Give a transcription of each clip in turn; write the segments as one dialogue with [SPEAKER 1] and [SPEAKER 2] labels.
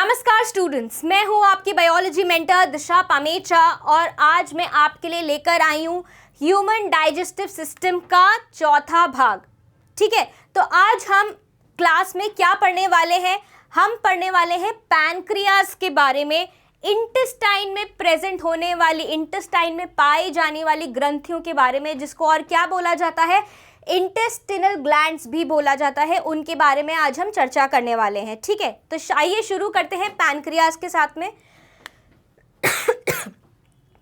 [SPEAKER 1] नमस्कार स्टूडेंट्स, मैं हूं आपकी बायोलॉजी मेंटर दिशा पामेचा और आज मैं आपके लिए लेकर आई हूं ह्यूमन डाइजेस्टिव सिस्टम का चौथा भाग। ठीक है, तो आज हम क्लास में क्या पढ़ने वाले हैं? हम पढ़ने वाले हैं पैनक्रियाज के बारे में, इंटेस्टाइन में प्रेजेंट होने वाली, इंटेस्टाइन में पाई जाने वाली ग्रंथियों के बारे में, जिसको और क्या बोला जाता है, इंटेस्टिनल ग्लैंड्स भी बोला जाता है, उनके बारे में आज हम चर्चा करने वाले हैं। ठीक है, तो आइए शुरू करते हैं पैनक्रियाज के साथ में।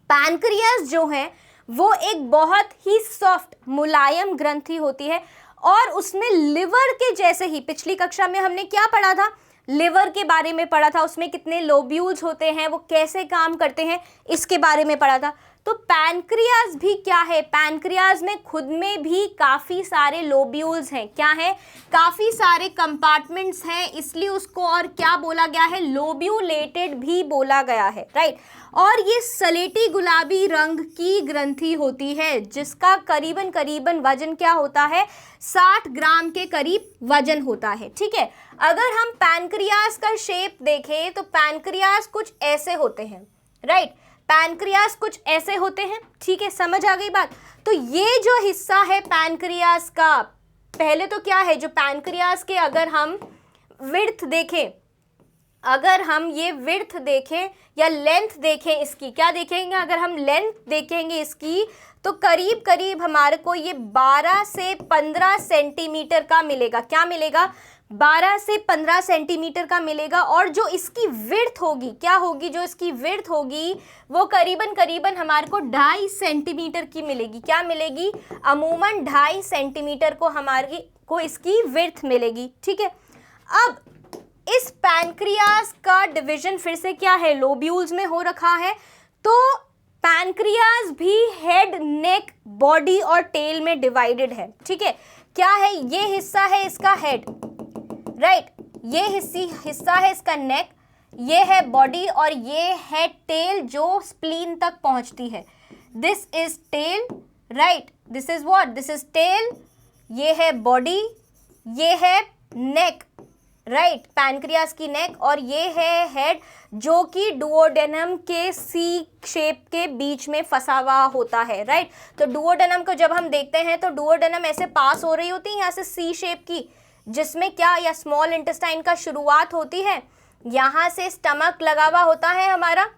[SPEAKER 1] पैनक्रियाज जो है वो एक बहुत ही सॉफ्ट मुलायम ग्रंथि होती है और उसमें लिवर के जैसे ही, पिछली कक्षा में हमने क्या पढ़ा था, लिवर के बारे में पढ़ा था, उसमें कितने लोब्यूल्स होते हैं, वो कैसे काम करते हैं, इसके बारे में पढ़ा था। तो पैनक्रियाज भी क्या है, पैनक्रियाज में खुद में भी काफ़ी सारे लोब्यूल्स हैं। क्या है? काफ़ी सारे कंपार्टमेंट्स हैं, इसलिए उसको और क्या बोला गया है, लोब्यूलेटेड भी बोला गया है, राइट। और ये सलेटी गुलाबी रंग की ग्रंथि होती है जिसका करीबन वजन क्या होता है, 60 ग्राम के करीब वजन होता है। ठीक है, अगर हम पैनक्रियाज का शेप देखें तो पैनक्रियाज कुछ ऐसे होते हैं, राइट। पैनक्रियाज कुछ ऐसे होते हैं। ठीक है, समझ आ गई बात। तो ये जो हिस्सा है पैनक्रियाज का, पहले तो क्या है, जो पैनक्रियाज के अगर हम विड्थ देखें, अगर हम ये विड्थ देखें या लेंथ देखें इसकी, क्या देखेंगे, अगर हम लेंथ देखेंगे इसकी तो करीब करीब हमारे को ये 12 से 15 सेंटीमीटर का मिलेगा। क्या मिलेगा? 12 से 15 सेंटीमीटर का मिलेगा। और जो इसकी विड्थ होगी, क्या होगी, जो इसकी विड्थ होगी वो करीबन हमारे को 2.5 सेंटीमीटर की मिलेगी। क्या मिलेगी? अमूमन 2.5 सेंटीमीटर को हमारी को इसकी विड्थ मिलेगी। ठीक है, अब इस पैनक्रियाज का डिवीजन फिर से क्या है, लोब्यूल्स में हो रखा है। तो पैनक्रियाज भी हेड, नेक, बॉडी और टेल में डिवाइडेड है। ठीक है, क्या है, ये हिस्सा है इसका हेड, राइट, ये हिस्सा है इसका नेक, ये है बॉडी और ये है टेल जो स्प्लीन तक पहुंचती है। This is tail, right, this is what, this is tail, ये है बॉडी, ये है नेक, राइट, पैनक्रियाज की नेक, और ये है हेड जो कि डुओडेनम के सी शेप के बीच में फंसा हुआ होता है, राइट। तो डुओडेनम को जब हम देखते हैं तो डुओडेनम ऐसे पास हो रही होती है यहाँ से सी शेप की, जिसमें क्या, या स्मॉल इंटेस्टाइन का शुरुआत होती है, यहाँ से स्टमक लगा हुआ होता है हमारा,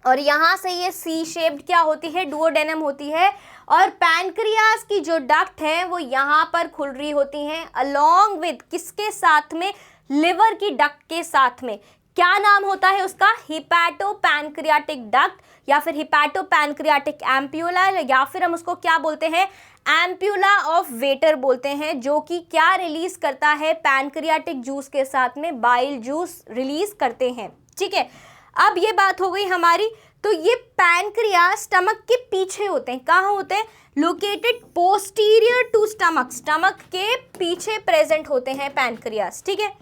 [SPEAKER 1] और यहाँ से ये सी शेप्ड क्या होती है, डुओडेनम होती है। और पैनक्रियाज की जो डक्ट है वो यहाँ पर खुल रही होती हैं, अलोंग विद किसके साथ में, लिवर की डक्ट के साथ में। क्या नाम होता है उसका? हिपैटो पैनक्रियाटिक डक्ट, या फिर हिपैटो पैनक्रियाटिक एम्प्यूला, या फिर हम उसको क्या बोलते हैं, एम्प्यूला ऑफ वेटर बोलते हैं, जो कि क्या रिलीज करता है, पैनक्रियाटिक जूस के साथ में बाइल जूस रिलीज करते हैं। ठीक है, अब ये बात हो गई हमारी। तो ये पैनक्रियाज स्टमक के पीछे होते हैं। कहाँ होते हैं? Located posterior to stomach, stomach के पीछे प्रेजेंट होते हैं पैनक्रियाज। ठीक है,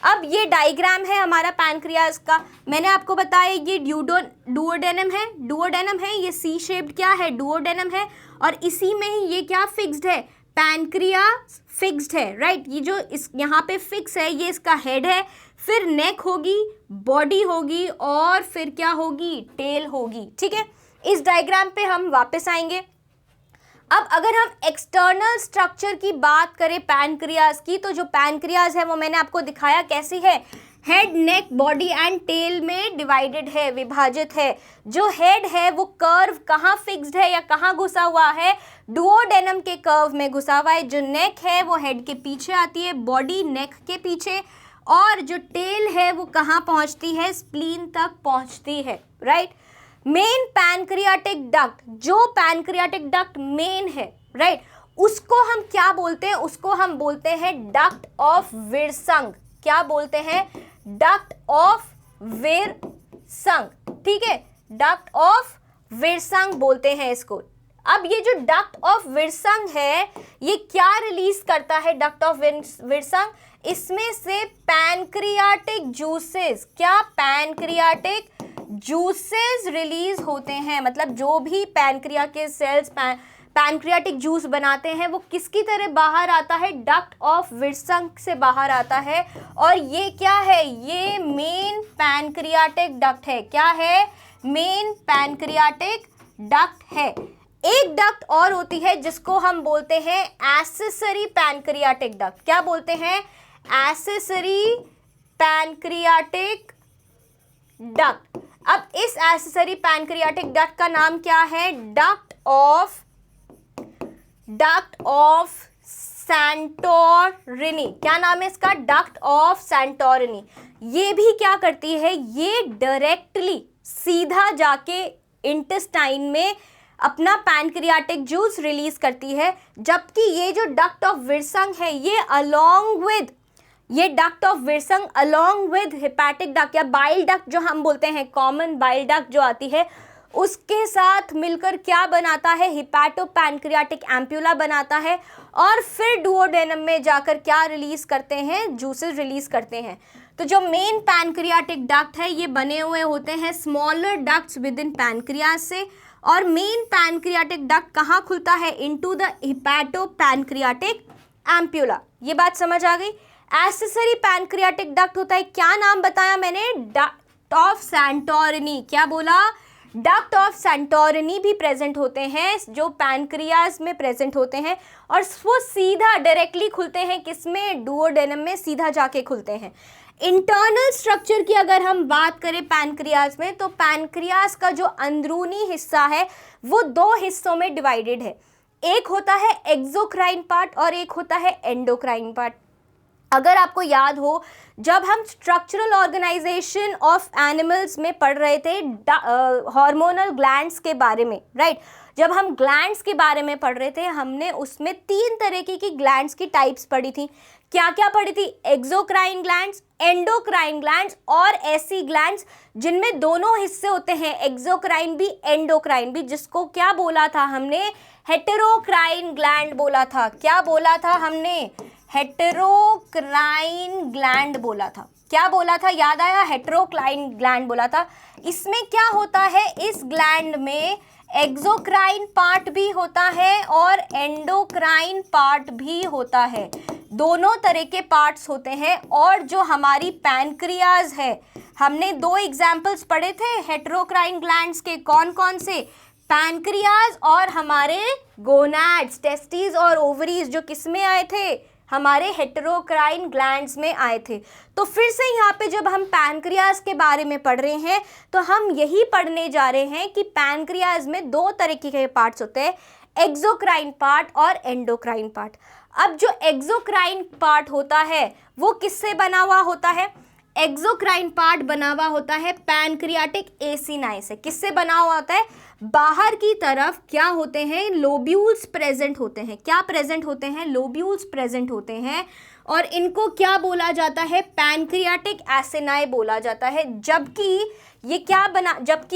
[SPEAKER 1] अब ये डायग्राम है हमारा पैनक्रियाज का। मैंने आपको बताया ये डुओडेनम है, ये सी शेप्ड क्या है, डुओडेनम है, और इसी में ही ये क्या फिक्स्ड है, पैनक्रियाज फिक्स्ड है, राइट। ये जो इस यहाँ पे फिक्स है ये इसका हेड है, फिर नेक होगी, बॉडी होगी, और फिर क्या होगी, टेल होगी। ठीक है, इस डायग्राम पे हम वापस आएंगे। अब अगर हम एक्सटर्नल स्ट्रक्चर की बात करें पैनक्रियाज की, तो जो पैनक्रियाज है वो मैंने आपको दिखाया कैसी है, head, neck, body and tail में डिवाइडेड है, विभाजित है। जो हेड है वो कर्व कहाँ फिक्स्ड है या कहाँ घुसा हुआ है, डुओडेनम के कर्व में घुसा हुआ है। जो नेक है वो हेड के पीछे आती है, बॉडी नेक के पीछे, और जो टेल है वो कहाँ पहुँचती है, स्प्लीन तक पहुँचती है, राइट। मेन पैनक्रियाटिक डक्ट, जो पैनक्रियाटिक डक्ट मेन है, राइट, उसको हम क्या बोलते हैं, उसको हम बोलते हैं डक्ट ऑफ विरसंग। क्या बोलते हैं? Duct of Wirsung. ठीक है, डक्ट ऑफ विरसंग बोलते हैं इसको। अब ये जो डक्ट ऑफ विरसंग है ये क्या रिलीज करता है, डक्ट ऑफ विरसंग, इसमें से पैनक्रियाटिक जूसेस, क्या, पैनक्रियाटिक जूसेस रिलीज होते हैं। मतलब जो भी पैनक्रिया के सेल्स पैनक्रियाटिक जूस बनाते हैं वो किसकी तरह बाहर आता है, डक्ट ऑफ विर्संग से बाहर आता है। और ये क्या है, ये मेन पैनक्रियाटिक डक्ट है। क्या है, मेन पैनक्रियाटिक डक्ट है। एक डक्ट और होती है जिसको हम बोलते हैं एक्सेसरी पैनक्रियाटिक डक्ट। क्या बोलते हैं, एक्सेसरी पैनक्रियाटिक डक्ट। अब इस एक्सेसरी पैनक्रियाटिक डक्ट का नाम क्या है, डक्ट ऑफ सैंटोरिनी। क्या नाम है इसका, डक्ट ऑफ सैंटोरिनी। ये भी क्या करती है, ये डायरेक्टली सीधा जाके इंटेस्टाइन में अपना पैनक्रियाटिक जूस रिलीज करती है। जबकि ये जो डक्ट ऑफ विर्संग है, ये duct of Wirsung along with hepatic duct या बाइल डक्ट जो हम बोलते हैं, कॉमन बाइल डक्ट जो आती है, उसके साथ मिलकर क्या बनाता है, हिपैटो पैनक्रियाटिक एम्प्यूला बनाता है। और फिर डुओडेनम में जाकर क्या रिलीज करते हैं, जूसेस रिलीज करते हैं। तो जो मेन पैनक्रियाटिक डक्ट है ये बने हुए होते हैं smaller ducts with in pancreas से। और मेन पैनक्रियाटिक डक्ट कहाँ खुलता है, into the hepato pancreatic ampulla. ये बात समझ आ गई। एक्सेसरी पैनक्रियाटिक डक्ट होता है, क्या नाम बताया मैंने, डक्ट ऑफ सैंटोरिनी। क्या बोला, डक्ट ऑफ सैंटोरिनी भी प्रेजेंट होते हैं जो पैनक्रियाज में प्रेजेंट होते हैं। और वो सीधा डायरेक्टली खुलते हैं किसमें, डुओडेनम में सीधा जाके खुलते हैं। इंटरनल स्ट्रक्चर की अगर हम बात करें पैनक्रियाज में, तो पैनक्रियाज का जो अंदरूनी हिस्सा है वो दो हिस्सों में डिवाइडेड है। एक होता है एक्सोक्राइन पार्ट और एक होता है एंडोक्राइन पार्ट। अगर आपको याद हो, जब हम स्ट्रक्चरल ऑर्गेनाइजेशन ऑफ एनिमल्स में पढ़ रहे थे हार्मोनल ग्लैंड्स के बारे में, राइट, जब हम ग्लैंड्स के बारे में पढ़ रहे थे, हमने उसमें 3 तरीके की ग्लैंड्स की टाइप्स पढ़ी थी। क्या क्या पढ़ी थी, एक्सोक्राइन ग्लैंड्स, एंडोक्राइन ग्लैंड्स और ऐसी ग्लैंड्स जिनमें दोनों हिस्से होते हैं, एक्सोक्राइन भी एंडोक्राइन भी, जिसको क्या बोला था हमने, हेटेरोक्राइन ग्लैंड बोला था। क्या बोला था हमने, हेटेरोक्राइन ग्लैंड बोला था। क्या बोला था, याद आया, हेटेरोक्राइन ग्लैंड बोला था। इसमें क्या होता है, इस ग्लैंड में एक्सोक्राइन पार्ट भी होता है और एंडोक्राइन पार्ट भी होता है, दोनों तरह के पार्ट्स होते हैं। और जो हमारी पैनक्रियाज है, हमने 2 एग्जाम्पल्स पढ़े थे हेटेरोक्राइन ग्लैंड्स के, कौन कौन से, पैनक्रियाज और हमारे गोनाड्स, टेस्टिस और ओवरीज, जो किस में आए थे, हमारे हेटेरोक्राइन ग्लैंड्स में आए थे। तो फिर से यहाँ पे जब हम पैनक्रियाज के बारे में पढ़ रहे हैं तो हम यही पढ़ने जा रहे हैं कि पैनक्रियाज में 2 तरीके के पार्ट्स होते हैं, एक्सोक्राइन पार्ट और एंडोक्राइन पार्ट। अब जो एक्सोक्राइन पार्ट होता है वो किससे बना हुआ होता है, एक्सोक्राइन पार्ट बना हुआ होता है पैनक्रियाटिक एसिनाई से। किससे बना हुआ होता है, बाहर की तरफ क्या होते हैं, लोब्यूल्स प्रेजेंट होते हैं। क्या प्रेजेंट होते हैं, लोब्यूल्स प्रेजेंट होते हैं। और इनको क्या बोला जाता है, पैनक्रियाटिक एसिनाई बोला जाता है। जबकि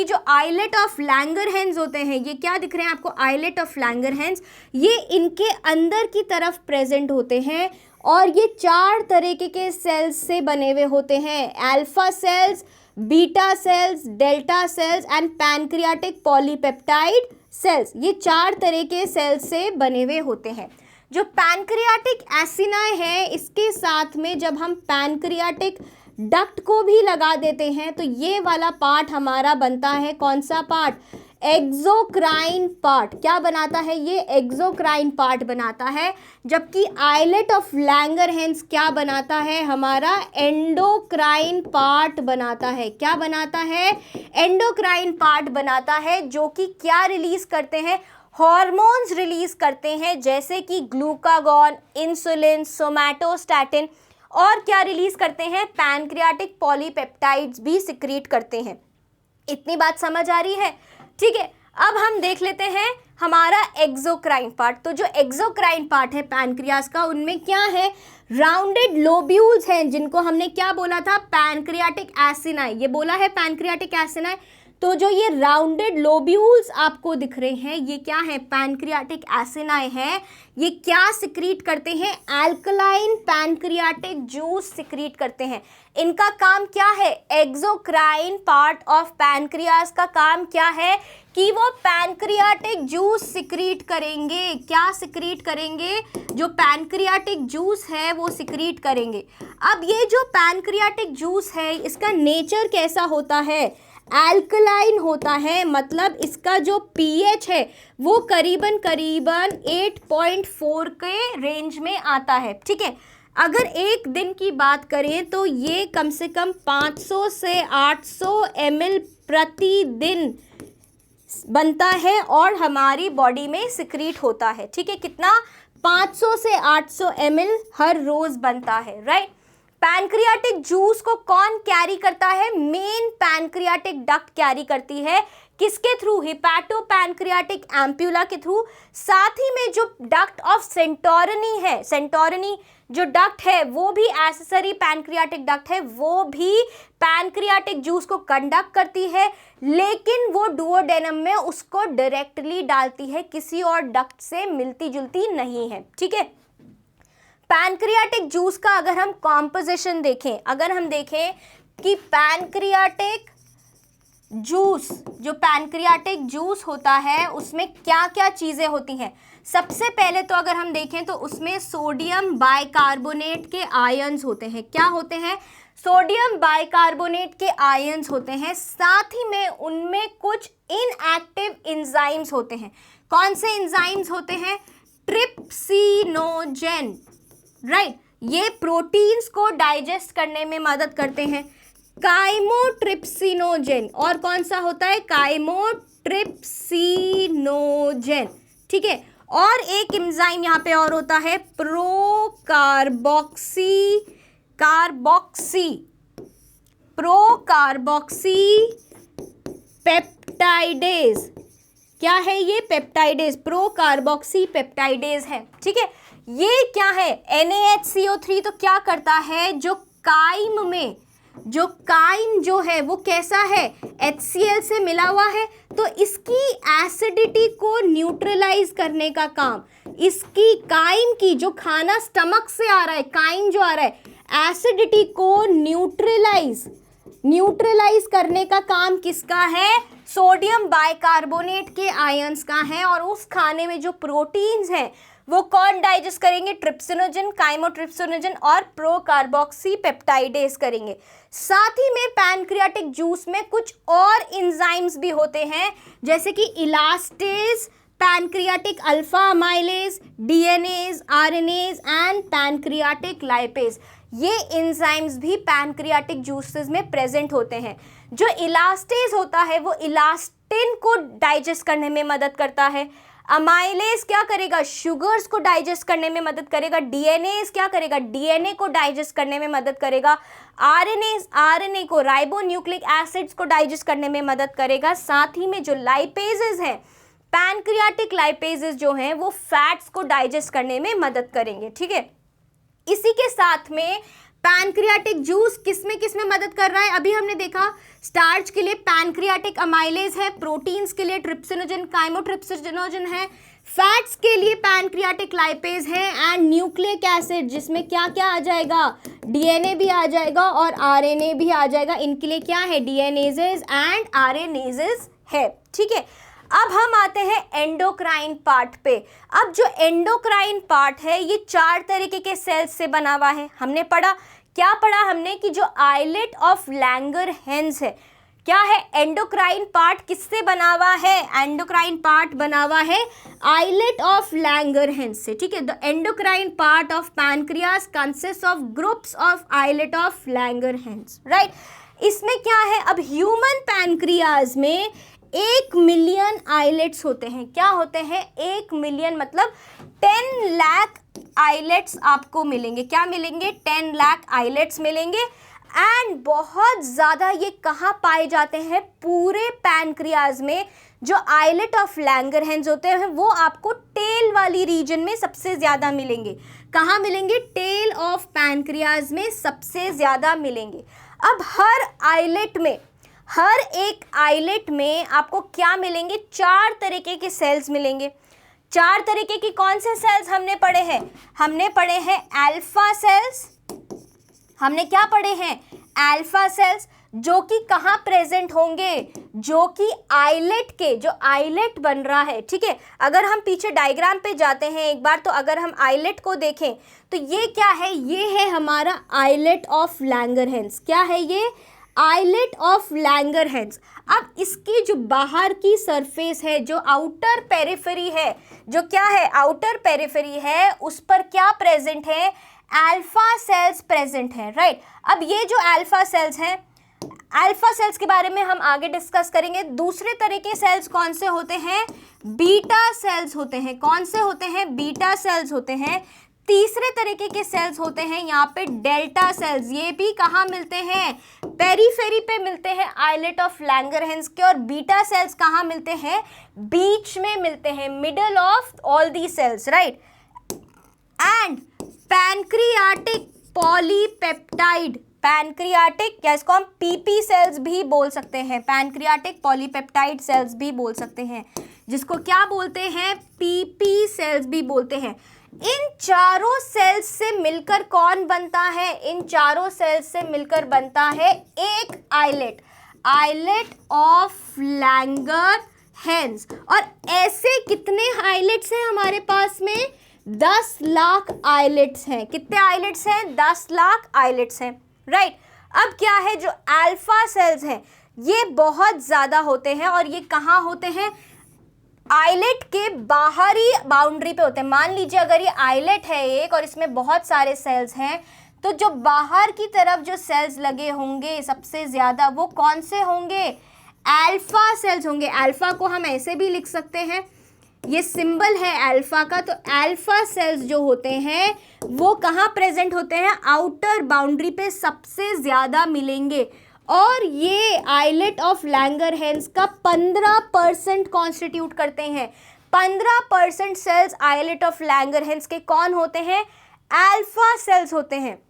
[SPEAKER 1] जो आइलेट ऑफ लैंगरहैंस होते हैं, ये क्या दिख रहे हैं आपको, आइलेट ऑफ लैंगरहैंस, ये इनके अंदर की तरफ प्रेजेंट होते हैं। और ये 4 तरीके के सेल्स से बने हुए होते हैं, alpha cells, beta cells, delta cells and pancreatic polypeptide cells. ये 4 तरह के सेल्स से बने हुए होते हैं। जो पैनक्रियाटिक एसिनाई है, इसके साथ में जब हम पैनक्रियाटिक डक्ट को भी लगा देते हैं तो ये वाला पार्ट हमारा बनता है, कौन सा पार्ट, एक्सोक्राइन पार्ट। क्या बनाता है, ये एक्सोक्राइन पार्ट बनाता है। जबकि आइलेट ऑफ लैंगरहैंस क्या बनाता है, हमारा एंडोक्राइन पार्ट बनाता है। क्या बनाता है, एंडोक्राइन पार्ट बनाता है, जो कि क्या रिलीज करते हैं, हॉर्मोन्स रिलीज करते हैं, जैसे कि ग्लूकागॉन, इंसुलिन, सोमैटोस्टैटिन, और क्या रिलीज करते हैं, पैनक्रियाटिक पॉलीपेप्टाइड्स भी सिक्रीट करते हैं। इतनी बात समझ आ रही है, ठीक है। अब हम देख लेते हैं हमारा एक्सोक्राइन पार्ट। तो जो एक्सोक्राइन पार्ट है पैनक्रियास का, उनमें क्या है, राउंडेड लोब्यूल्स हैं, जिनको हमने क्या बोला था, पैनक्रियाटिक एसिनाई। ये बोला है पैनक्रियाटिक एसिनाई। तो जो ये राउंडेड लोब्यूल्स आपको दिख रहे हैं ये क्या है, पैनक्रियाटिक एसिनाई है। ये क्या सिक्रीट करते हैं, एल्कलाइन पैनक्रियाटिक जूस सिक्रीट करते हैं। इनका काम क्या है, एक्सोक्राइन पार्ट ऑफ पैनक्रियास का काम क्या है कि वो पैनक्रियाटिक जूस सिक्रीट करेंगे। क्या सिक्रीट करेंगे, जो पैनक्रियाटिक जूस है वो सिक्रीट करेंगे। अब ये जो पैनक्रियाटिक जूस है इसका नेचर कैसा होता है, एल्कलाइन होता है, मतलब इसका जो पीएच है वो करीबन 8.4 के रेंज में आता है। ठीक है, अगर एक दिन की बात करें तो ये कम से कम 500 से 800 ml प्रतिदिन बनता है और हमारी बॉडी में सिक्रीट होता है। ठीक है, कितना, 500 से 800 ml हर रोज बनता है, राइट। पैनक्रियाटिक जूस को कौन कैरी करता है, मेन पैनक्रियाटिक डक्ट कैरी करती है। किसके थ्रू, हिपैटो पैनक्रियाटिक एम्प्यूला के थ्रू। साथ ही में जो डक्ट ऑफ सेंटोरनी है, सेंटोरनी जो डक्ट है वो भी एसेसरी पैनक्रियाटिक डक्ट है, वो भी पैनक्रियाटिक जूस को कंडक्ट करती है, लेकिन वो डुओडेनम में उसको डायरेक्टली डालती है, किसी और डक्ट से मिलती जुलती नहीं है। ठीक है, पैनक्रियाटिक जूस का अगर हम कॉम्पोजिशन देखें, अगर हम देखें कि पैनक्रियाटिक जूस, जो पैनक्रियाटिक जूस होता है उसमें क्या क्या चीज़ें होती हैं। सबसे पहले तो अगर हम देखें तो उसमें सोडियम बाइकार्बोनेट के आयंस होते हैं। क्या होते हैं, सोडियम बाइकार्बोनेट के आयंस होते हैं। साथ ही में उनमें कुछ इनएक्टिव एंजाइम्स होते हैं। कौन से एंजाइम्स होते हैं, ट्रिप्सिनोजेन, राइट, ये प्रोटीन्स को डाइजेस्ट करने में मदद करते हैं। काइमोट्रिप्सिनोजेन, और कौन सा होता है, काइमोट्रिप्सिनोजेन। ठीक है, और एक एंजाइम यहाँ पे और होता है प्रोकार्बोक्सी पेप्टाइडेज। क्या है ये, पेप्टाइडेज, प्रोकार्बोक्सी पेप्टाइडेज है। ठीक है, ये क्या है, NaHCO3 तो क्या करता है, जो काइम में, जो काइम जो है वो कैसा है, HCl से मिला हुआ है, तो इसकी एसिडिटी को न्यूट्रलाइज करने का काम, इसकी काइम की, जो खाना स्टमक से आ रहा है, काइम जो आ रहा है, एसिडिटी को न्यूट्रलाइज करने का काम किसका है, सोडियम बाइकार्बोनेट के आयंस का है। और उस खाने में जो प्रोटीन्स हैं वो कौन डाइजेस्ट करेंगे, ट्रिप्सिनोजेन, काइमोट्रिप्सिनोजेन और प्रोकार्बोक्सी पेप्टाइडेज करेंगे। साथ ही में पैनक्रियाटिक जूस में कुछ और एंजाइम्स भी होते हैं, जैसे कि elastase, pancreatic alpha amylase, DNAs, RNase and pancreatic lipase. ये एंजाइम्स भी पैनक्रियाटिक जूसेस में प्रेजेंट होते हैं। जो इलास्टेज होता है वो इलास्टिन को डाइजेस्ट करने में मदद करता है। अमाइलेज क्या करेगा, शुगर्स को डाइजेस्ट करने में मदद करेगा। डीएनएज क्या करेगा, डीएनए को डाइजेस्ट करने में मदद करेगा। आरएनए को, राइबोन्यूक्लिक एसिड्स को डाइजेस्ट करने में मदद करेगा। साथ ही में जो लाइपेजेस हैं, पैनक्रियाटिक लाइपेजेस जो हैं वो फैट्स को डाइजेस्ट करने में मदद करेंगे। ठीक है, इसी के साथ में पैनक्रियाटिक जूस किस में मदद कर रहा है, अभी हमने देखा स्टार्च के लिए पैनक्रियाटिक अमाइलेज है, प्रोटीन्स के लिए ट्रिप्सिनोजेन, काइमोट्रिप्सिनोजेन है, फैट्स के लिए पैनक्रियाटिक लाइपेज है एंड न्यूक्लिक एसिड, जिसमें क्या क्या आ जाएगा, डीएनए भी आ जाएगा और आरएनए भी आ जाएगा। इनके लिए क्या है, डीएनएजेस एंड आरएनएजेस है। ठीक है, अब हम आते हैं एंडोक्राइन पार्ट पे। अब जो एंडोक्राइन पार्ट है ये 4 तरीके के सेल्स से बना हुआ है। हमने पढ़ा, क्या पढ़ा हमने, कि जो आइलेट ऑफ लैंगरहैंस है, क्या है, एंडोक्राइन पार्ट किससे बना हुआ है, एंडोक्राइन पार्ट बना हुआ है आइलेट ऑफ लैंगरहैंस से। ठीक है, the endocrine part of pancreas consist of groups of islet of Langerhans, right. इसमें क्या है, अब ह्यूमन पैनक्रियास में 1 मिलियन आइलेट्स होते हैं। क्या होते हैं, 1 मिलियन, मतलब 10 लाख आइलेट्स आपको मिलेंगे। क्या मिलेंगे, 10 लाख आइलेट्स मिलेंगे। एंड बहुत ज़्यादा ये कहाँ पाए जाते हैं, पूरे पैनक्रियाज में। जो आइलेट ऑफ लैंगरहैंस होते हैं वो आपको टेल वाली रीजन में सबसे ज़्यादा मिलेंगे। कहाँ मिलेंगे, टेल ऑफ पैनक्रियाज में सबसे ज़्यादा मिलेंगे। अब हर आइलेट में हर एक आइलेट में आपको क्या मिलेंगे, 4 तरीके के सेल्स मिलेंगे। 4 तरीके की कौन से सेल्स हमने पढ़े हैं? हमने पढ़े हैं अल्फा सेल्स। हमने क्या पढ़े हैं? अल्फा सेल्स, जो कि कहाँ प्रेजेंट होंगे? जो कि आइलेट के, जो आइलेट बन रहा है, ठीक है। अगर हम पीछे डायग्राम पे जाते हैं एक बार, तो अगर हम आइलेट को देखें तो ये क्या है? ये है हमारा आइलेट ऑफ लैंगरहैंस। क्या है ये? Islet of Langerhans. अब इसकी जो बाहर की सरफेस है, जो आउटर पेरिफेरी है, जो क्या है? आउटर पेरिफेरी है, उस पर क्या प्रेजेंट है? अल्फा सेल्स प्रेजेंट है, राइट। अब ये जो अल्फा सेल्स हैं, अल्फा सेल्स के बारे में हम आगे डिस्कस करेंगे। दूसरे तरह के सेल्स कौन से होते हैं? बीटा सेल्स होते हैं। कौन से होते हैं? बीटा सेल्स होते हैं। तीसरे तरीके के सेल्स होते हैं यहाँ पे डेल्टा सेल्स। ये भी कहाँ मिलते हैं? पेरीफेरी पे मिलते हैं आइलेट ऑफ लैंगरहैंस के। और बीटा सेल्स कहाँ मिलते हैं? बीच में मिलते हैं, middle of all the cells, right. And pancreatic polypeptide, pancreatic, या इसको हम पीपी सेल्स भी बोल सकते हैं, पैनक्रियाटिक पॉलीपेप्टाइड सेल्स भी बोल सकते हैं, जिसको क्या बोलते हैं? पीपी सेल्स भी बोलते हैं। इन चारों सेल्स से मिलकर कौन बनता है? इन चारों सेल्स से मिलकर बनता है एक आइलेट, आइलेट ऑफ लैंगरहैंस। और ऐसे कितने आइलेट्स हैं हमारे पास में? 10 लाख आइलेट्स हैं। कितने आइलेट्स हैं? 10 लाख आइलेट्स हैं, राइट। अब क्या है? जो अल्फा सेल्स हैं ये बहुत ज़्यादा होते हैं, और ये कहाँ होते हैं? आइलेट के बाहरी बाउंड्री पे होते हैं। मान लीजिए अगर ये आइलेट है एक, और इसमें बहुत सारे सेल्स हैं, तो जो बाहर की तरफ जो सेल्स लगे होंगे सबसे ज़्यादा, वो कौन से होंगे? अल्फा सेल्स होंगे। अल्फा को हम ऐसे भी लिख सकते हैं, ये सिंबल है अल्फा का। तो अल्फा सेल्स जो होते हैं वो कहाँ प्रेजेंट होते हैं? आउटर बाउंड्री पे सबसे ज़्यादा मिलेंगे। और ये आइलेट ऑफ लैंगरहैंस का 15% कॉन्स्टिट्यूट करते हैं। 15% सेल्स आइलेट ऑफ लैंगरहैंस के कौन होते हैं? अल्फा सेल्स होते हैं।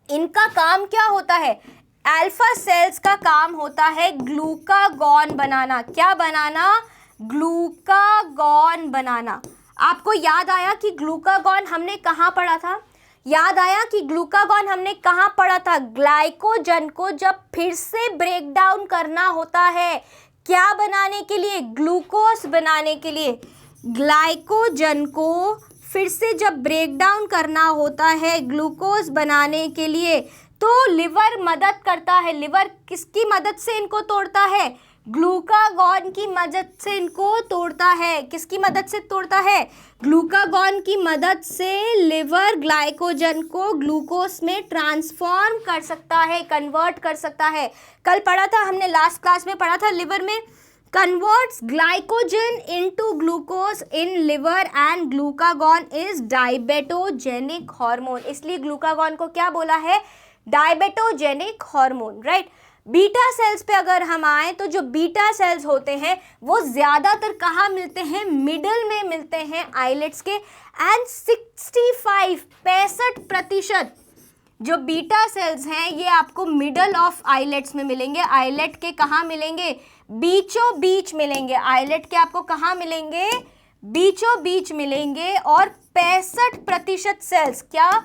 [SPEAKER 1] इनका काम क्या होता है? अल्फा सेल्स का काम होता है ग्लूकागॉन बनाना। क्या बनाना? ग्लूकागॉन बनाना। आपको याद आया कि ग्लूकागॉन हमने कहाँ पढ़ा था? याद आया कि ग्लूकागॉन हमने कहाँ पढ़ा था? ग्लाइकोजन को जब फिर से ब्रेक डाउन करना होता है, क्या बनाने के लिए? ग्लूकोज बनाने के लिए। ग्लाइकोजन को फिर से जब ब्रेक डाउन करना होता है ग्लूकोज बनाने के लिए, तो लिवर मदद करता है। लिवर किसकी मदद से इनको तोड़ता है? ग्लूकागॉन की मदद से इनको तोड़ता है। किसकी मदद से तोड़ता है? ग्लूकागॉन की मदद से लिवर ग्लाइकोजन को ग्लूकोज में ट्रांसफॉर्म कर सकता है, कन्वर्ट कर सकता है। कल पढ़ा था हमने, लास्ट क्लास में पढ़ा था, लिवर में converts glycogen into glucose in liver, and glucagon is diabetogenic hormone. इसलिए ग्लूकागॉन को क्या बोला है? Diabetogenic hormone, right. Beta cells पे अगर हम आए, तो जो बीटा सेल्स होते हैं वो ज़्यादातर कहाँ मिलते हैं? मिडल में मिलते हैं आइलेट्स के। एंड 65% जो बीटा सेल्स हैं ये आपको मिडल ऑफ आइलेट्स में मिलेंगे। आइलेट के कहाँ मिलेंगे? बीचों बीच मिलेंगे। आइलेट के आपको कहाँ मिलेंगे? बीचों बीच मिलेंगे। और 65% सेल्स, क्या?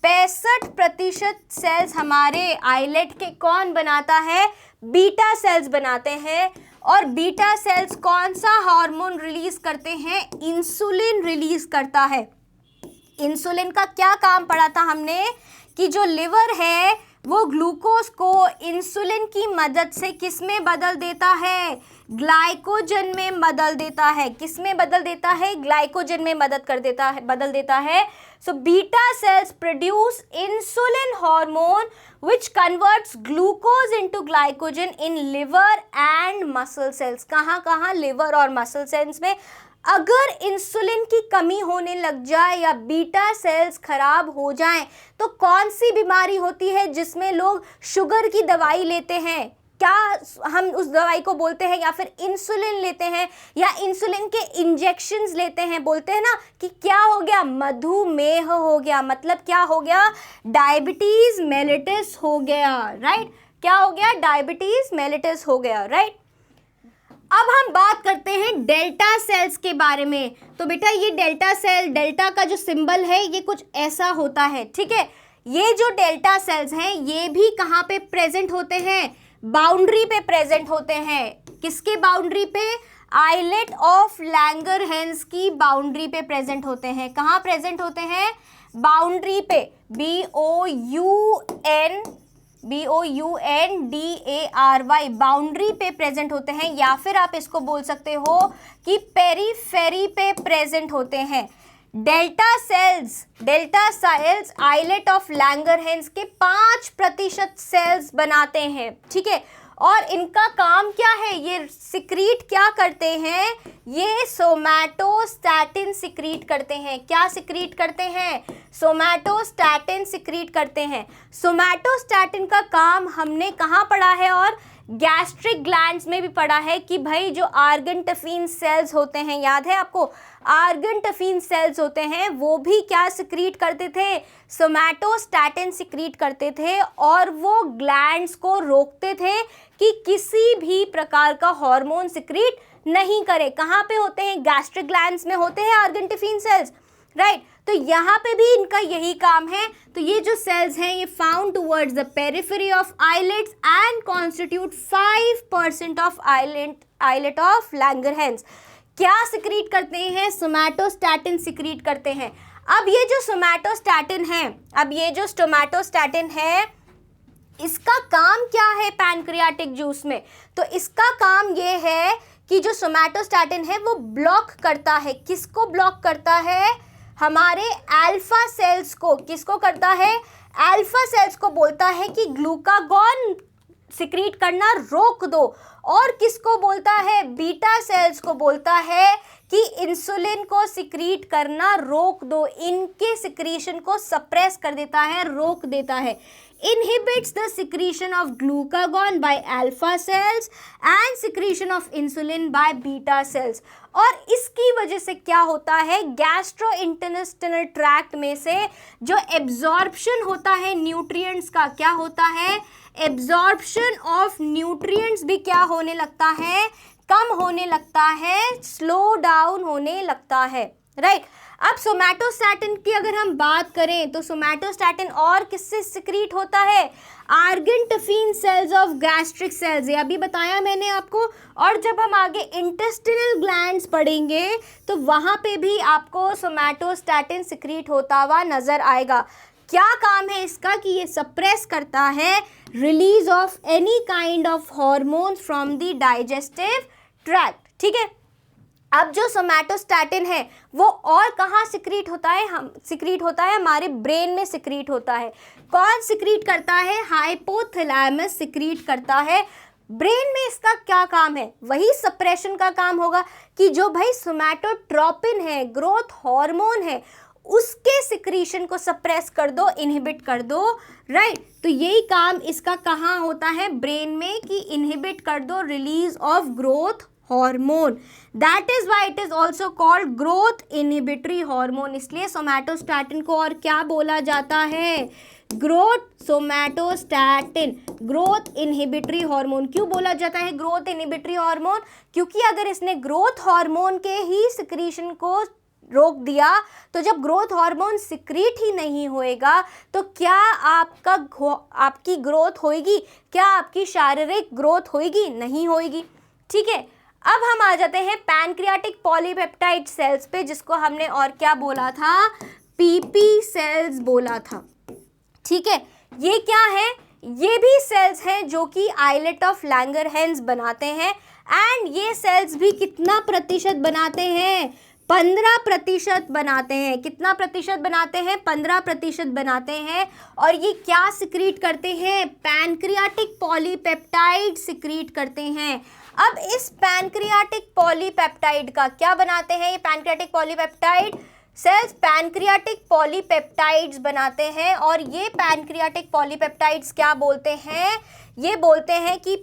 [SPEAKER 1] 65% सेल्स हमारे आइलेट के कौन बनाता है? बीटा सेल्स बनाते हैं। और बीटा सेल्स कौन सा हार्मोन रिलीज करते हैं? इंसुलिन रिलीज करता है। इंसुलिन का क्या काम पढ़ा था हमने? कि जो लिवर है वो ग्लूकोज को इंसुलिन की मदद से किस में बदल देता है? ग्लाइकोजन में बदल देता है। किस में बदल देता है? ग्लाइकोजन में बदल देता है। So beta cells produce insulin hormone which converts glucose into glycogen in liver and muscle cells। कहाँ लिवर और मसल सेल्स में। अगर इंसुलिन की कमी होने लग जाए या बीटा सेल्स खराब हो जाएं, तो कौन सी बीमारी होती है जिसमें लोग शुगर की दवाई लेते हैं? क्या हम उस दवाई को बोलते हैं? या फिर इंसुलिन लेते हैं, या इंसुलिन के इंजेक्शंस लेते हैं। बोलते हैं ना कि क्या हो गया? मधुमेह हो गया। मतलब क्या हो गया? डायबिटीज मेलिटस हो गया, राइट। क्या हो गया, डायबिटीज मेलिटस हो गया, राइट। अब हम बात करते हैं डेल्टा सेल्स के बारे में। तो बेटा ये डेल्टा सेल, डेल्टा का जो सिंबल है ये कुछ ऐसा होता है, ठीक है। ये जो डेल्टा सेल्स हैं ये भी कहाँ पे प्रेजेंट होते हैं, बाउंड्री पे प्रेजेंट होते हैं। किसके बाउंड्री पे, आइलेट ऑफ लैंगरहैंस की बाउंड्री पे प्रेजेंट होते हैं। कहाँ प्रेजेंट होते हैं, बाउंड्री पे, BOUNDARY, बाउंड्री पे प्रेजेंट होते हैं, या फिर आप इसको बोल सकते हो कि पेरीफेरी पे प्रेजेंट होते हैं। Delta cells islet of Langerhans के 5% सेल्स बनाते हैं, ठीक है। और इनका काम क्या है, ये सिक्रीट क्या करते हैं, ये सोमैटोस्टैटिन सिक्रीट करते हैं। क्या सिक्रीट करते हैं, सोमैटोस्टैटिन सिक्रीट करते हैं। सोमैटोस्टैटिन का काम हमने कहाँ पढ़ा है, और गैस्ट्रिक ग्लैंड्स में भी पढ़ा है कि भाई जो आर्गनटफिन सेल्स होते हैं, याद है आपको, आर्गनटफिन सेल्स होते हैं, वो भी क्या सिक्रीट करते थे, सोमैटोस्टैटिन सिक्रीट करते थे, और वो ग्लैंड्स को रोकते थे कि किसी भी प्रकार का हार्मोन सिक्रीट नहीं करे। कहाँ पे होते हैं, गैस्ट्रिक ग्लैंड्स में होते हैं आर्गनटफिन सेल्स, राइट। तो यहाँ पे भी इनका यही काम है। तो ये जो सेल्स हैं ये found towards the periphery of islets and constitute 5% of islet of Langerhans. क्या सिक्रीट करते हैं, सोमैटोस्टैटिन सिक्रीट करते हैं। अब ये जो सोमैटोस्टैटिन है, इसका काम क्या है पैनक्रियाटिक जूस में, तो इसका काम ये है कि जो सोमैटोस्टैटिन है वो ब्लॉक करता है, किसको ब्लॉक करता है, हमारे अल्फा सेल्स को। किसको करता है, अल्फा सेल्स को बोलता है कि ग्लूकागॉन सिक्रीट करना रोक दो, और किसको बोलता है, बीटा सेल्स को बोलता है कि इंसुलिन को सिक्रीट करना रोक दो, इनके सिक्रीशन को सप्रेस कर देता है, रोक देता है। inhibits the secretion of glucagon by alpha cells and secretion of insulin by beta cells। और इसकी वजह से क्या होता है, गैस्ट्रोइंटेस्टाइनल ट्रैक्ट में से जो एब्जॉर्प्शन होता है न्यूट्रिएंट्स का, क्या होता है, एब्जॉर्प्शन ऑफ न्यूट्रिएंट्स भी क्या होने लगता है, कम होने लगता है, स्लो डाउन होने लगता है, राइट। अब सोमैटोस्टैटिन की अगर हम बात करें तो सोमैटोस्टैटिन और किससे सिक्रीट होता है, आर्गनटफिन सेल्स ऑफ गैस्ट्रिक सेल्स, ये अभी बताया मैंने आपको। और जब हम आगे इंटेस्टिनल ग्लैंड्स पढ़ेंगे तो वहाँ पे भी आपको सोमैटोस्टैटिन सिक्रीट होता हुआ नजर आएगा। क्या काम है इसका, कि ये सप्रेस करता है release of any kind of hormones from the digestive tract, ठीक है। अब जो सोमैटोस्टैटिन है वो और कहाँ सिक्रीट होता है, हमारे ब्रेन में सिक्रीट होता है। कौन सिक्रीट करता है, हाइपोथैलेमस सिक्रीट करता है। ब्रेन में इसका क्या काम है, वही सप्रेशन का काम होगा कि जो भाई सोमैटोट्रोपिन है, ग्रोथ हार्मोन है, उसके सिक्रीशन को सप्रेस कर दो, इनहिबिट कर दो, राइट। तो यही काम इसका कहाँ होता है, ब्रेन में, कि इनहिबिट कर दो release of growth hormone. That is why it is also called growth inhibitory hormone. इसलिए सोमैटोस्टैटिन को और क्या बोला जाता है, सोमैटोस्टैटिन ग्रोथ इनहिबिटरी हार्मोन। क्यों बोला जाता है ग्रोथ इनहिबिटरी हार्मोन, क्योंकि अगर इसने ग्रोथ हार्मोन के ही सिक्रीशन को रोक दिया तो जब ग्रोथ हार्मोन सिक्रीट ही नहीं होएगा तो क्या आपकी ग्रोथ होएगी, क्या आपकी शारीरिक ग्रोथ होएगी, नहीं होएगी, ठीक है। अब हम आ जाते हैं पैनक्रियाटिक पॉलीपेप्टाइड सेल्स पे, जिसको हमने और क्या बोला था, पीपी सेल्स बोला था, ठीक है। ये क्या है, ये भी सेल्स हैं जो कि आइलेट ऑफ लैंगरहैंस बनाते हैं, एंड ये सेल्स भी कितना प्रतिशत बनाते हैं, 15% बनाते हैं। कितना प्रतिशत बनाते हैं, 15% बनाते हैं। और ये क्या सिक्रीट करते हैं, पैनक्रियाटिक पॉलीपेप्टाइड सिक्रीट करते हैं। अब इस पैनक्रियाटिक पॉलीपेप्टाइड का क्या बनाते हैं, ये pancreatic polypeptide cells pancreatic polypeptides बनाते हैं। और ये पैनक्रियाटिक पॉलीपेप्टाइड्स क्या बोलते हैं, ये बोलते हैं कि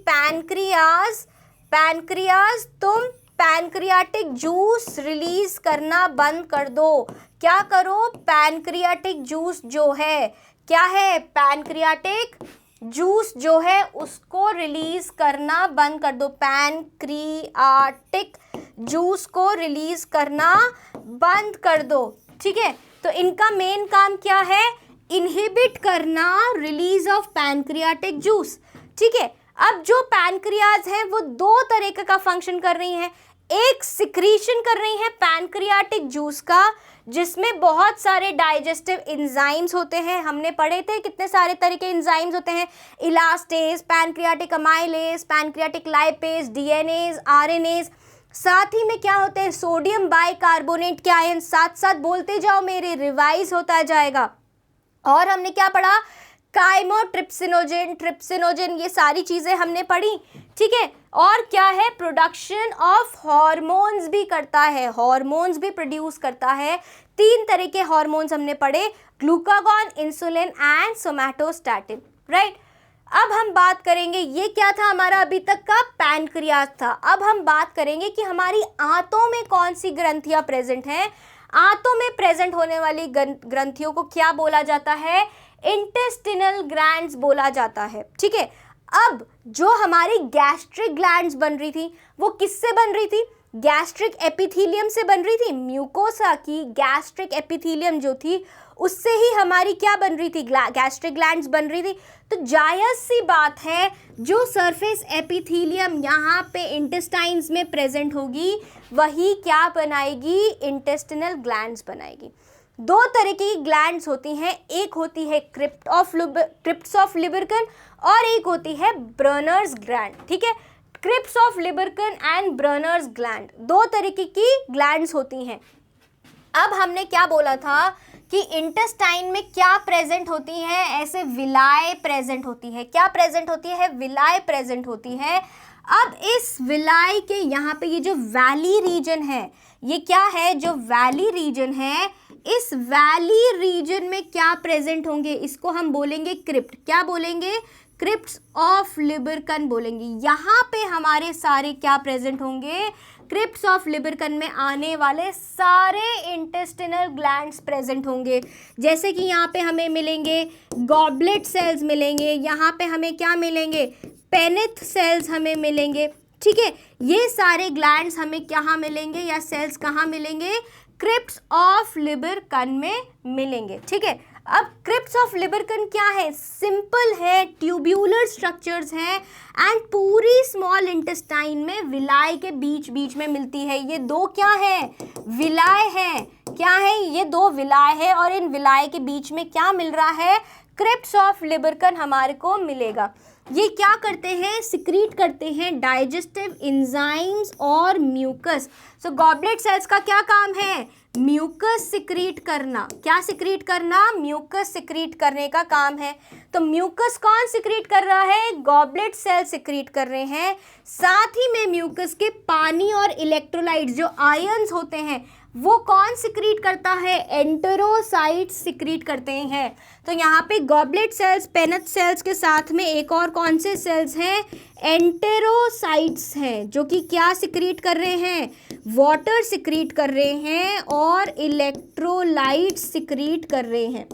[SPEAKER 1] पैनक्रियाज तुम पैनक्रियाटिक जूस रिलीज करना बंद कर दो। क्या करो, पैनक्रियाटिक जूस जो है क्या है, पैनक्रियाटिक जूस जो है उसको रिलीज करना बंद कर दो, पैनक्रियाटिक जूस को रिलीज करना बंद कर दो। ठीक है, तो इनका मेन काम क्या है? इनहिबिट करना रिलीज ऑफ पैनक्रियाटिक जूस। ठीक है, अब जो पैनक्रियाज है वो दो तरीके का फंक्शन कर रही हैं। एक सिक्रीशन कर रही है पैनक्रियाटिक जूस का, जिसमें बहुत सारे डाइजेस्टिव एंजाइम्स होते हैं। हमने पढ़े थे कितने सारे तरह के एंजाइम्स होते हैं, elastase, pancreatic amylase, pancreatic lipase, DNAs, RNase. साथ ही में क्या होते हैं? सोडियम बाइकार्बोनेट के आयन। साथ साथ बोलते जाओ मेरे, रिवाइज होता जाएगा। और हमने क्या पढ़ा? काइमोट्रिप्सिनोजेन, ट्रिप्सिनोजेन, ये सारी चीजें हमने पढ़ी। ठीक है, और क्या है? प्रोडक्शन ऑफ हार्मोन्स भी करता है, हार्मोन्स भी प्रोड्यूस करता है। 3 तरह के हार्मोन्स हमने पढ़े, glucagon, insulin and somatostatin. Right, अब हम बात करेंगे, ये क्या था हमारा अभी तक का? पैनक्रियाज था। अब हम बात करेंगे कि हमारी आंतों में कौन सी ग्रंथियां प्रेजेंट हैं। आंतों में प्रेजेंट होने वाली ग्रंथियों को क्या बोला जाता है? इंटेस्टिनल ग्लैंड्स बोला जाता है। ठीक है, अब जो हमारी गैस्ट्रिक ग्लैंड्स बन रही थी वो किससे बन रही थी? गैस्ट्रिक एपिथेलियम से बन रही थी। म्यूकोसा की गैस्ट्रिक एपिथेलियम जो थी उससे ही हमारी क्या बन रही थी? गैस्ट्रिक ग्लैंड्स बन रही थी। तो जायज़ सी बात है, जो सरफेस एपिथेलियम यहाँ पे इंटेस्टाइन्स में प्रेजेंट होगी वही क्या बनाएगी? इंटेस्टिनल ग्लैंड्स बनाएगी। 2 तरह की ग्लैंड्स होती हैं, एक होती है क्रिप्ट्स ऑफ लिबर्कन और एक होती है ब्रनर्स ग्लैंड। ठीक है, crypts of लिबर्कन and Brunner's gland 2 तरीके की ग्लैंड्स होती हैं। अब हमने क्या बोला था कि इंटेस्टाइन में क्या प्रेजेंट होती है? ऐसे विलाय प्रेजेंट होती है। क्या प्रेजेंट होती है? विलाय प्रेजेंट होती है। अब इस विलाय के यहाँ पे ये जो वैली रीजन है, ये क्या है? जो वैली रीजन है, इस वैली रीजन में क्या प्रेजेंट होंगे? इसको हम बोलेंगे क्रिप्ट। क्या बोलेंगे? क्रिप्ट्स ऑफ लिबर्कन बोलेंगे। यहाँ पे हमारे सारे क्या प्रेजेंट होंगे? क्रिप्ट्स ऑफ लिबर्कन में आने वाले सारे इंटेस्टिनल ग्लैंड्स प्रेजेंट होंगे। जैसे कि यहाँ पे हमें मिलेंगे गॉबलेट सेल्स मिलेंगे, यहाँ पे हमें क्या मिलेंगे? पेनिथ सेल्स हमें मिलेंगे। ठीक है, ये सारे ग्लैंड्स हमें कहाँ मिलेंगे या सेल्स कहाँ मिलेंगे? क्रिप्ट्स ऑफ लिबर्कन में मिलेंगे। ठीक है, अब क्रिप्ट्स ऑफ लिबर्कन क्या है? सिंपल है, ट्यूब्यूलर स्ट्रक्चर्स हैं एंड पूरी स्मॉल इंटेस्टाइन में विलाय के बीच बीच में मिलती है। ये 2 क्या है? विलाय है। क्या है? ये 2 विलाय है और इन विलाय के बीच में क्या मिल रहा है? क्रिप्ट्स ऑफ लिबर्कन हमारे को मिलेगा। ये क्या करते हैं? सिक्रीट करते हैं डाइजेस्टिव एंजाइम्स और म्यूकस। सो गॉबलेट सेल्स का क्या काम है? म्यूकस सिक्रीट करना। क्या सिक्रीट करना? म्यूकस सिक्रीट करने का काम है। तो म्यूकस कौन सिक्रीट कर रहा है? गॉबलेट सेल सिक्रीट कर रहे हैं। साथ ही में म्यूकस के पानी और इलेक्ट्रोलाइट्स जो आयंस होते हैं वो कौन सिक्रीट करता है? एंटेरोसाइट्स सिक्रीट करते हैं। तो यहाँ पे गॉबलेट सेल्स, पेनिथ सेल्स के साथ में एक और कौन से सेल्स हैं? एंटेरोसाइट्स हैं, जो कि क्या सिक्रीट कर रहे हैं? वाटर सिक्रीट कर रहे हैं और इलेक्ट्रोलाइट्स सिक्रीट कर रहे हैं।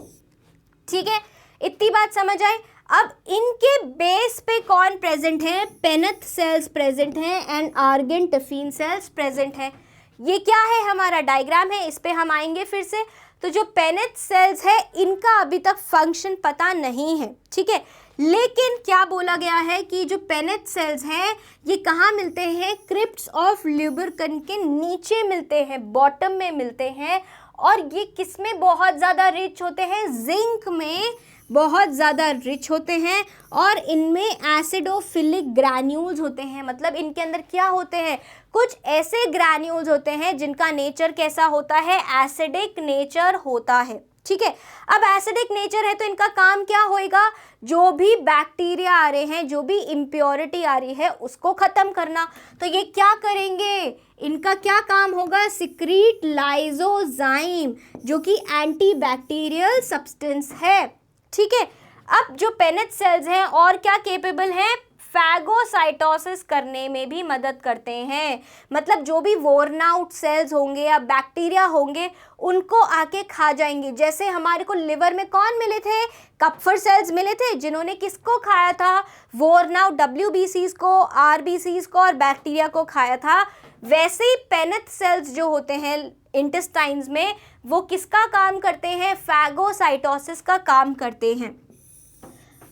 [SPEAKER 1] ठीक है, इतनी बात समझ आए। अब इनके बेस पे कौन प्रेजेंट है? पेनिथ सेल्स प्रेजेंट हैं एंड आर्गेंटिफिन सेल्स प्रेजेंट हैं। ये क्या है? हमारा डायग्राम है, इस पे हम आएंगे फिर से। तो जो पेनिथ सेल्स है इनका अभी तक फंक्शन पता नहीं है। ठीक है, लेकिन क्या बोला गया है कि जो पेनिथ सेल्स हैं ये कहाँ मिलते हैं? क्रिप्ट्स ऑफ लिबर्कन के नीचे मिलते हैं, बॉटम में मिलते हैं। और ये किस में बहुत ज़्यादा रिच होते हैं? जिंक में बहुत ज़्यादा रिच होते हैं और इनमें एसिडोफिलिक ग्रैन्यूल्स होते हैं। मतलब इनके अंदर क्या होते हैं? कुछ ऐसे ग्रैन्यूल्स होते हैं जिनका नेचर कैसा होता है? एसिडिक नेचर होता है। ठीक है, अब एसिडिक नेचर है तो इनका काम क्या होएगा? जो भी बैक्टीरिया आ रहे हैं, जो भी इम्प्योरिटी आ रही है उसको ख़त्म करना। तो ये क्या करेंगे? इनका क्या काम होगा? सिक्रीट लाइसोजाइम, जो कि एंटी बैक्टीरियल सब्सटेंस है। ठीक है, अब जो पेनिथ सेल्स हैं और क्या केपेबल हैं? फैगोसाइटोसिस करने में भी मदद करते हैं। मतलब जो भी वोर्न आउट सेल्स होंगे या बैक्टीरिया होंगे उनको आके खा जाएंगे। जैसे हमारे को लिवर में कौन मिले थे, कप्फर सेल्स मिले थे, जिन्होंने किसको खाया था, वोर्न आउट WBCs को, RBCs को और बैक्टीरिया को खाया था। वैसे ही पेनेथ सेल्स जो होते हैं इंटेस्टाइन्स में, वो किसका काम करते हैं, फैगोसाइटोसिस का काम करते हैं।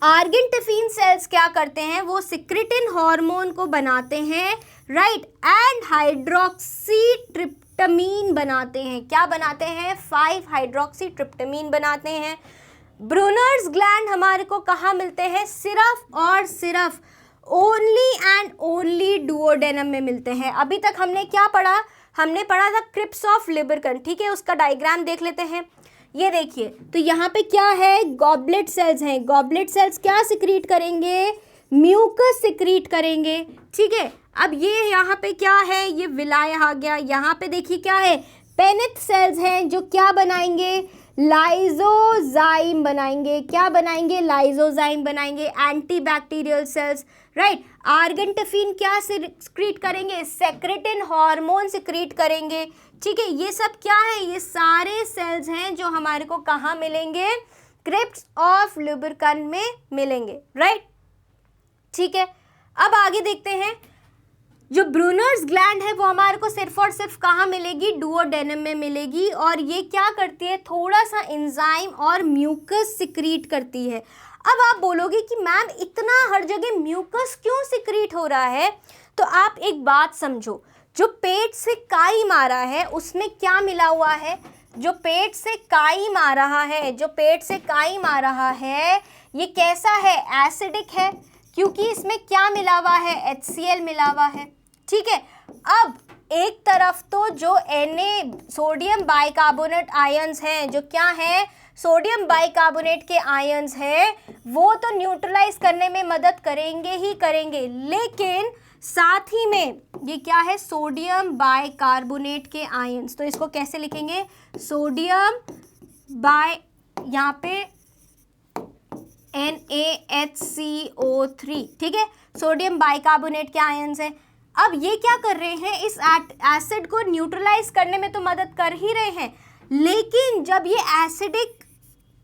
[SPEAKER 1] आर्गिनटिफिन सेल्स क्या करते हैं, वो सिक्रिटिन हार्मोन को बनाते हैं, राइट, एंड हाइड्रोक्सी ट्रिप्टामीन बनाते हैं। क्या बनाते हैं, 5 हाइड्रोक्सी ट्रिप्टामीन बनाते हैं। ब्रूनर्स ग्लैंड हमारे को कहाँ मिलते हैं, सिर्फ और सिर्फ ओनली एंड ओनली डुओडेनम में मिलते हैं। अभी तक हमने क्या पढ़ा, हमने पढ़ा था क्रिप्स ऑफ लिबरकन, ठीक है, उसका डायग्राम देख लेते हैं। ये देखिए, तो यहाँ पे क्या है, गॉबलेट सेल्स हैं। गॉबलेट सेल्स क्या सिक्रीट करेंगे, म्यूकस सिक्रीट करेंगे, ठीक है। अब ये यहाँ पे क्या है, ये विलाय आ गया। यहाँ पे देखिए क्या है, पेनेथ सेल्स हैं जो क्या बनाएंगे, लाइजोजाइम बनाएंगे। क्या बनाएंगे, लाइजोजाइम बनाएंगे। Antibacterial sales, right. आर्गेंटिफिन क्या सिक्रीट करेंगे, सेक्रेटिन हार्मोन सिक्रीट करेंगे, ठीक है। ये सब क्या है, ये सारे सेल्स हैं जो हमारे को कहाँ मिलेंगे, क्रिप्स ऑफ लिबरकन में मिलेंगे, राइट, ठीक है। अब आगे देखते हैं, जो ब्रूनर्स ग्लैंड है वो हमारे को सिर्फ और सिर्फ कहाँ मिलेगी, डुओडेनम में मिलेगी। और ये क्या करती है, थोड़ा सा एंजाइम और म्यूकस सिक्रीट करती है। अब आप बोलोगे कि मैम इतना हर जगह म्यूकस क्यों सिक्रीट हो रहा है, तो आप एक बात समझो, जो पेट से काई आ रहा है उसमें क्या मिला हुआ है, जो पेट से काई आ रहा है, जो पेट से काई आ रहा है, ये कैसा है, एसिडिक है, क्योंकि इसमें क्या मिला हुआ है, HCl मिला हुआ है, ठीक है। अब एक तरफ तो जो Na सोडियम बाइकार्बोनेट आयंस हैं, जो क्या है, सोडियम बाइकार्बोनेट के आयंस हैं, वो तो न्यूट्रलाइज करने में मदद करेंगे ही करेंगे, लेकिन साथ ही में ये क्या है, सोडियम बाइकार्बोनेट के आयंस। तो इसको कैसे लिखेंगे, सोडियम बाय, यहाँ पे NaHCO3, ठीक है, सोडियम बाइकार्बोनेट के आयंस हैं। अब ये क्या कर रहे हैं, इस एसिड को न्यूट्रलाइज करने में तो मदद कर ही रहे हैं, लेकिन जब ये एसिडिक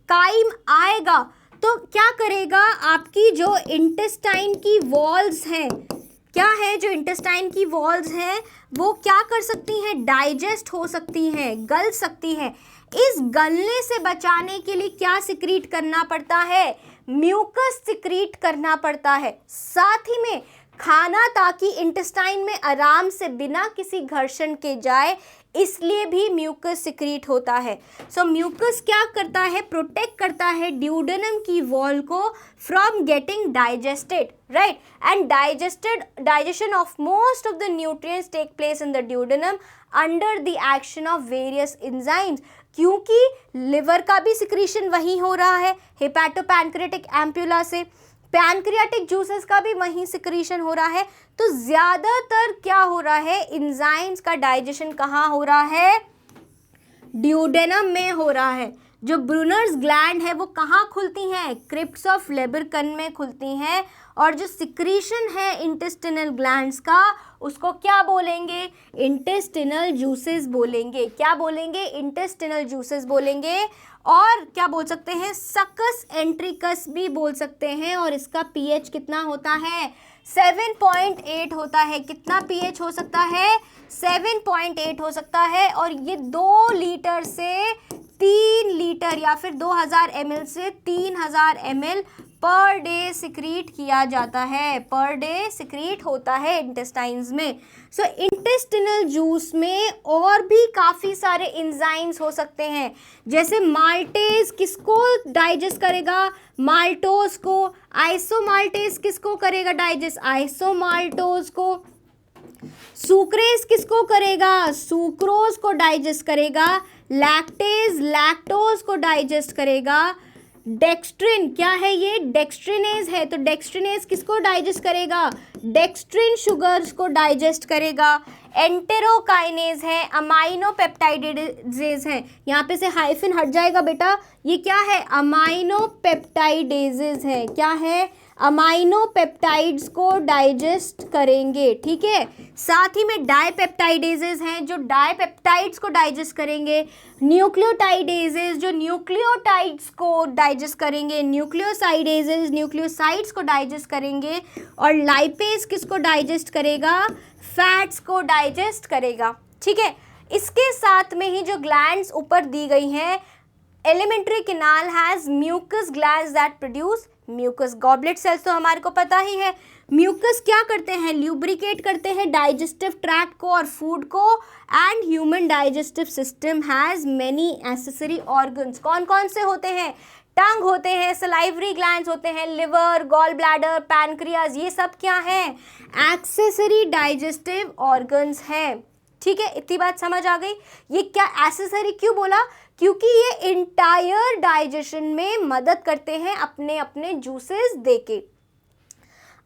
[SPEAKER 1] काइम आएगा तो क्या करेगा, आपकी जो इंटेस्टाइन की वॉल्स हैं, क्या है, जो इंटेस्टाइन की वॉल्स हैं वो क्या कर सकती हैं, डाइजेस्ट हो सकती हैं, गल सकती हैं। इस गलने से बचाने के लिए क्या सिक्रीट करना पड़ता है, म्यूकस सिक्रीट करना पड़ता है। साथ ही में खाना ताकि इंटेस्टाइन में आराम से बिना किसी घर्षण के जाए, इसलिए भी म्यूकस सिक्रीट होता है। सो म्यूकस क्या करता है, प्रोटेक्ट करता है ड्यूडेनम की वॉल को from getting digested, right, and digestion of most of the nutrients take place in the duodenum under the action of various enzymes, क्योंकि लिवर का भी सिक्रीशन वहीं हो रहा है, हेपाटोपैनक्रियाटिक एम्पुला से, पैनक्रियाटिक जूसेस का भी वहीं सिक्रीशन हो रहा है। तो ज़्यादातर क्या हो रहा है, एंजाइम्स का डाइजेशन कहाँ हो रहा है, ड्यूडेनम में हो रहा है। जो ब्रूनर्स ग्लैंड है वो कहाँ खुलती हैं, क्रिप्स ऑफ लिबरकन में खुलती हैं। और जो सिक्रीशन है इंटेस्टिनल ग्लैंड्स का, उसको क्या बोलेंगे, इंटेस्टिनल जूसेस बोलेंगे। क्या बोलेंगे, इंटेस्टिनल जूसेस बोलेंगे। और क्या बोल सकते हैं, सकस एंट्रिकस भी बोल सकते हैं। और इसका pH कितना होता है, 7.8 होता है। कितना pH हो सकता है, 7.8 हो सकता है। और ये 2 लीटर से 3 लीटर या फिर 2000 ml से 3000 ml पर डे सिक्रीट किया जाता है, पर डे सिक्रीट होता है इंटेस्टाइन्स में। सो इंटेस्टिनल जूस में और भी काफ़ी सारे एंजाइम्स हो सकते हैं, जैसे माल्टेज किसको डाइजेस्ट करेगा, माल्टोज को। आइसोमाल्टेज किसको करेगा डाइजेस्ट, आइसोमाल्टोज को। सुक्रेज किसको करेगा, सुक्रोज को डाइजेस्ट करेगा। लैक्टेज लैक्टोज को डाइजेस्ट करेगा। डेक्स्ट्रिन क्या है, ये डेक्स्ट्रिनेज है, तो डेक्स्ट्रिनेज किसको डाइजेस्ट करेगा, डेक्स्ट्रिन शुगर्स को डाइजेस्ट करेगा। एंटेरोकाइनेज है, अमाइनो पेप्टाइडेजेज है, यहाँ पे से हाइफन हट जाएगा बेटा, ये क्या है, अमाइनो पेप्टाइडेजेज है। क्या है, अमाइनो पेप्टाइड्स को डाइजेस्ट करेंगे, ठीक है। साथ ही में डाइपेप्टाइडेजेस हैं जो डाइपेप्टाइड्स को डाइजेस्ट करेंगे, न्यूक्लियोटाइडेजेस जो न्यूक्लियोटाइड्स को डाइजेस्ट करेंगे, न्यूक्लियोसाइडेजेस न्यूक्लियोसाइड्स को डाइजेस्ट करेंगे, और लाइपेज किसको डाइजेस्ट करेगा, फैट्स को डाइजेस्ट करेगा, ठीक है। इसके साथ में ही जो ग्लैंड्स ऊपर दी गई हैं, alimentary canal has mucus glands that produce mucus. Goblet cells तो हमारे को पता ही है, म्यूकस क्या करते हैं, ल्यूब्रिकेट करते हैं डाइजेस्टिव ट्रैक्ट को और फूड को। And human digestive system has many accessory organs. कौन कौन से होते हैं, टंग होते हैं, सलाइवरी ग्लैंड्स होते हैं, लिवर, गॉल ब्लैडर, पैनक्रियाज, ये सब क्या हैं, एक्सेसरी डाइजेस्टिव ऑर्गन्स हैं, ठीक है। इतनी बात समझ आ गई। ये क्या एक्सेसरी क्यों बोला, क्योंकि ये इंटायर डाइजेशन में मदद करते हैं अपने अपने जूसेस देके।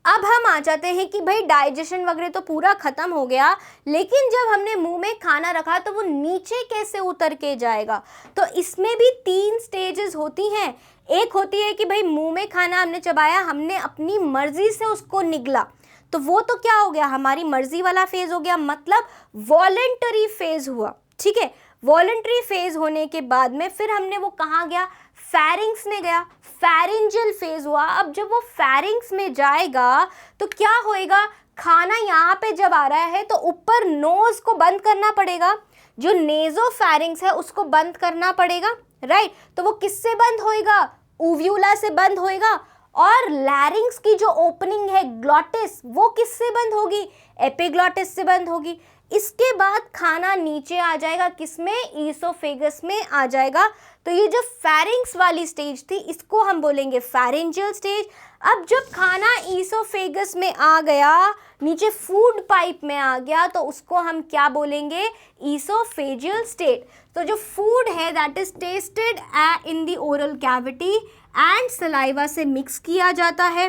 [SPEAKER 1] अब हम आ जाते हैं कि भाई डाइजेशन वगैरह तो पूरा खत्म हो गया, लेकिन जब हमने मुंह में खाना रखा तो वो नीचे कैसे उतर के जाएगा। तो इसमें भी 3 स्टेजेस होती हैं। एक होती है कि भाई मुंह में खाना हमने चबाया, हमने अपनी मर्जी से उसको निगला, तो वो तो क्या हो गया, हमारी मर्जी वाला फेज हो गया, मतलब वॉलेंटरी फेज हुआ, ठीक है। वॉलेंटरी फेज होने के बाद में फिर हमने वो कहाँ गया, फेरिंग्स में गया, फेरिंजियल फेज हुआ। अब जब वो फेरिंग्स में जाएगा तो क्या होएगा, खाना यहाँ पे जब आ रहा है तो ऊपर नोज को बंद करना पड़ेगा, जो नेजोफेरिंग्स है उसको बंद करना पड़ेगा, राइट। तो वो किससे बंद होएगा, ऊव्यूला से बंद होएगा। और लैरिंग्स की जो ओपनिंग है ग्लॉटिस, वो किससे बंद होगी, एपिग्लॉटिस से बंद होगी। इसके बाद खाना नीचे आ जाएगा, किसमें, ईसोफेगस में आ जाएगा। तो ये जो फेरिंग्स वाली स्टेज थी इसको हम बोलेंगे फेरिंजियल स्टेज। अब जब खाना ईसोफेगस में आ गया, नीचे फूड पाइप में आ गया, तो उसको हम क्या बोलेंगे, ईसोफेजियल स्टेट। तो जो फूड है that is tested in the oral cavity and saliva से मिक्स किया जाता है।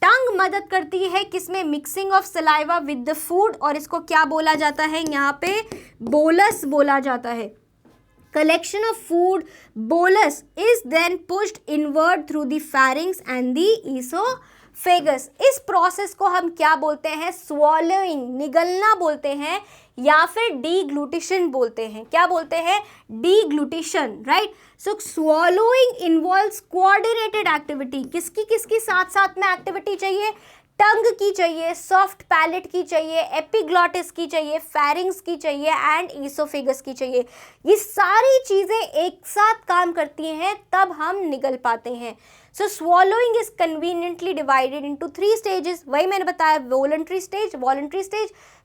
[SPEAKER 1] टंग मदद करती है किसमें, mixing of saliva with the food, और इसको क्या बोला जाता है, यहाँ पे बोलस बोला जाता है। collection of food bolus is then pushed inward through the pharynx and the esophagus। इस प्रोसेस को हम क्या बोलते हैं, swallowing, निगलना बोलते हैं, या फिर डीग्लूटिशन बोलते हैं। क्या बोलते हैं, डीग्लूटिशन, राइट। सो swallowing involves coordinated activity। किसकी किसकी साथ साथ में एक्टिविटी चाहिए, टंग की चाहिए, सॉफ्ट पैलेट की चाहिए, एपिग्लॉटिस की चाहिए, फेरिंग्स की चाहिए एंड ईसोफेगस की चाहिए। ये सारी चीज़ें एक साथ काम करती हैं तब हम निगल पाते हैं। सो swallowing is conveniently divided into 3 stages। वही मैंने बताया, voluntary stage,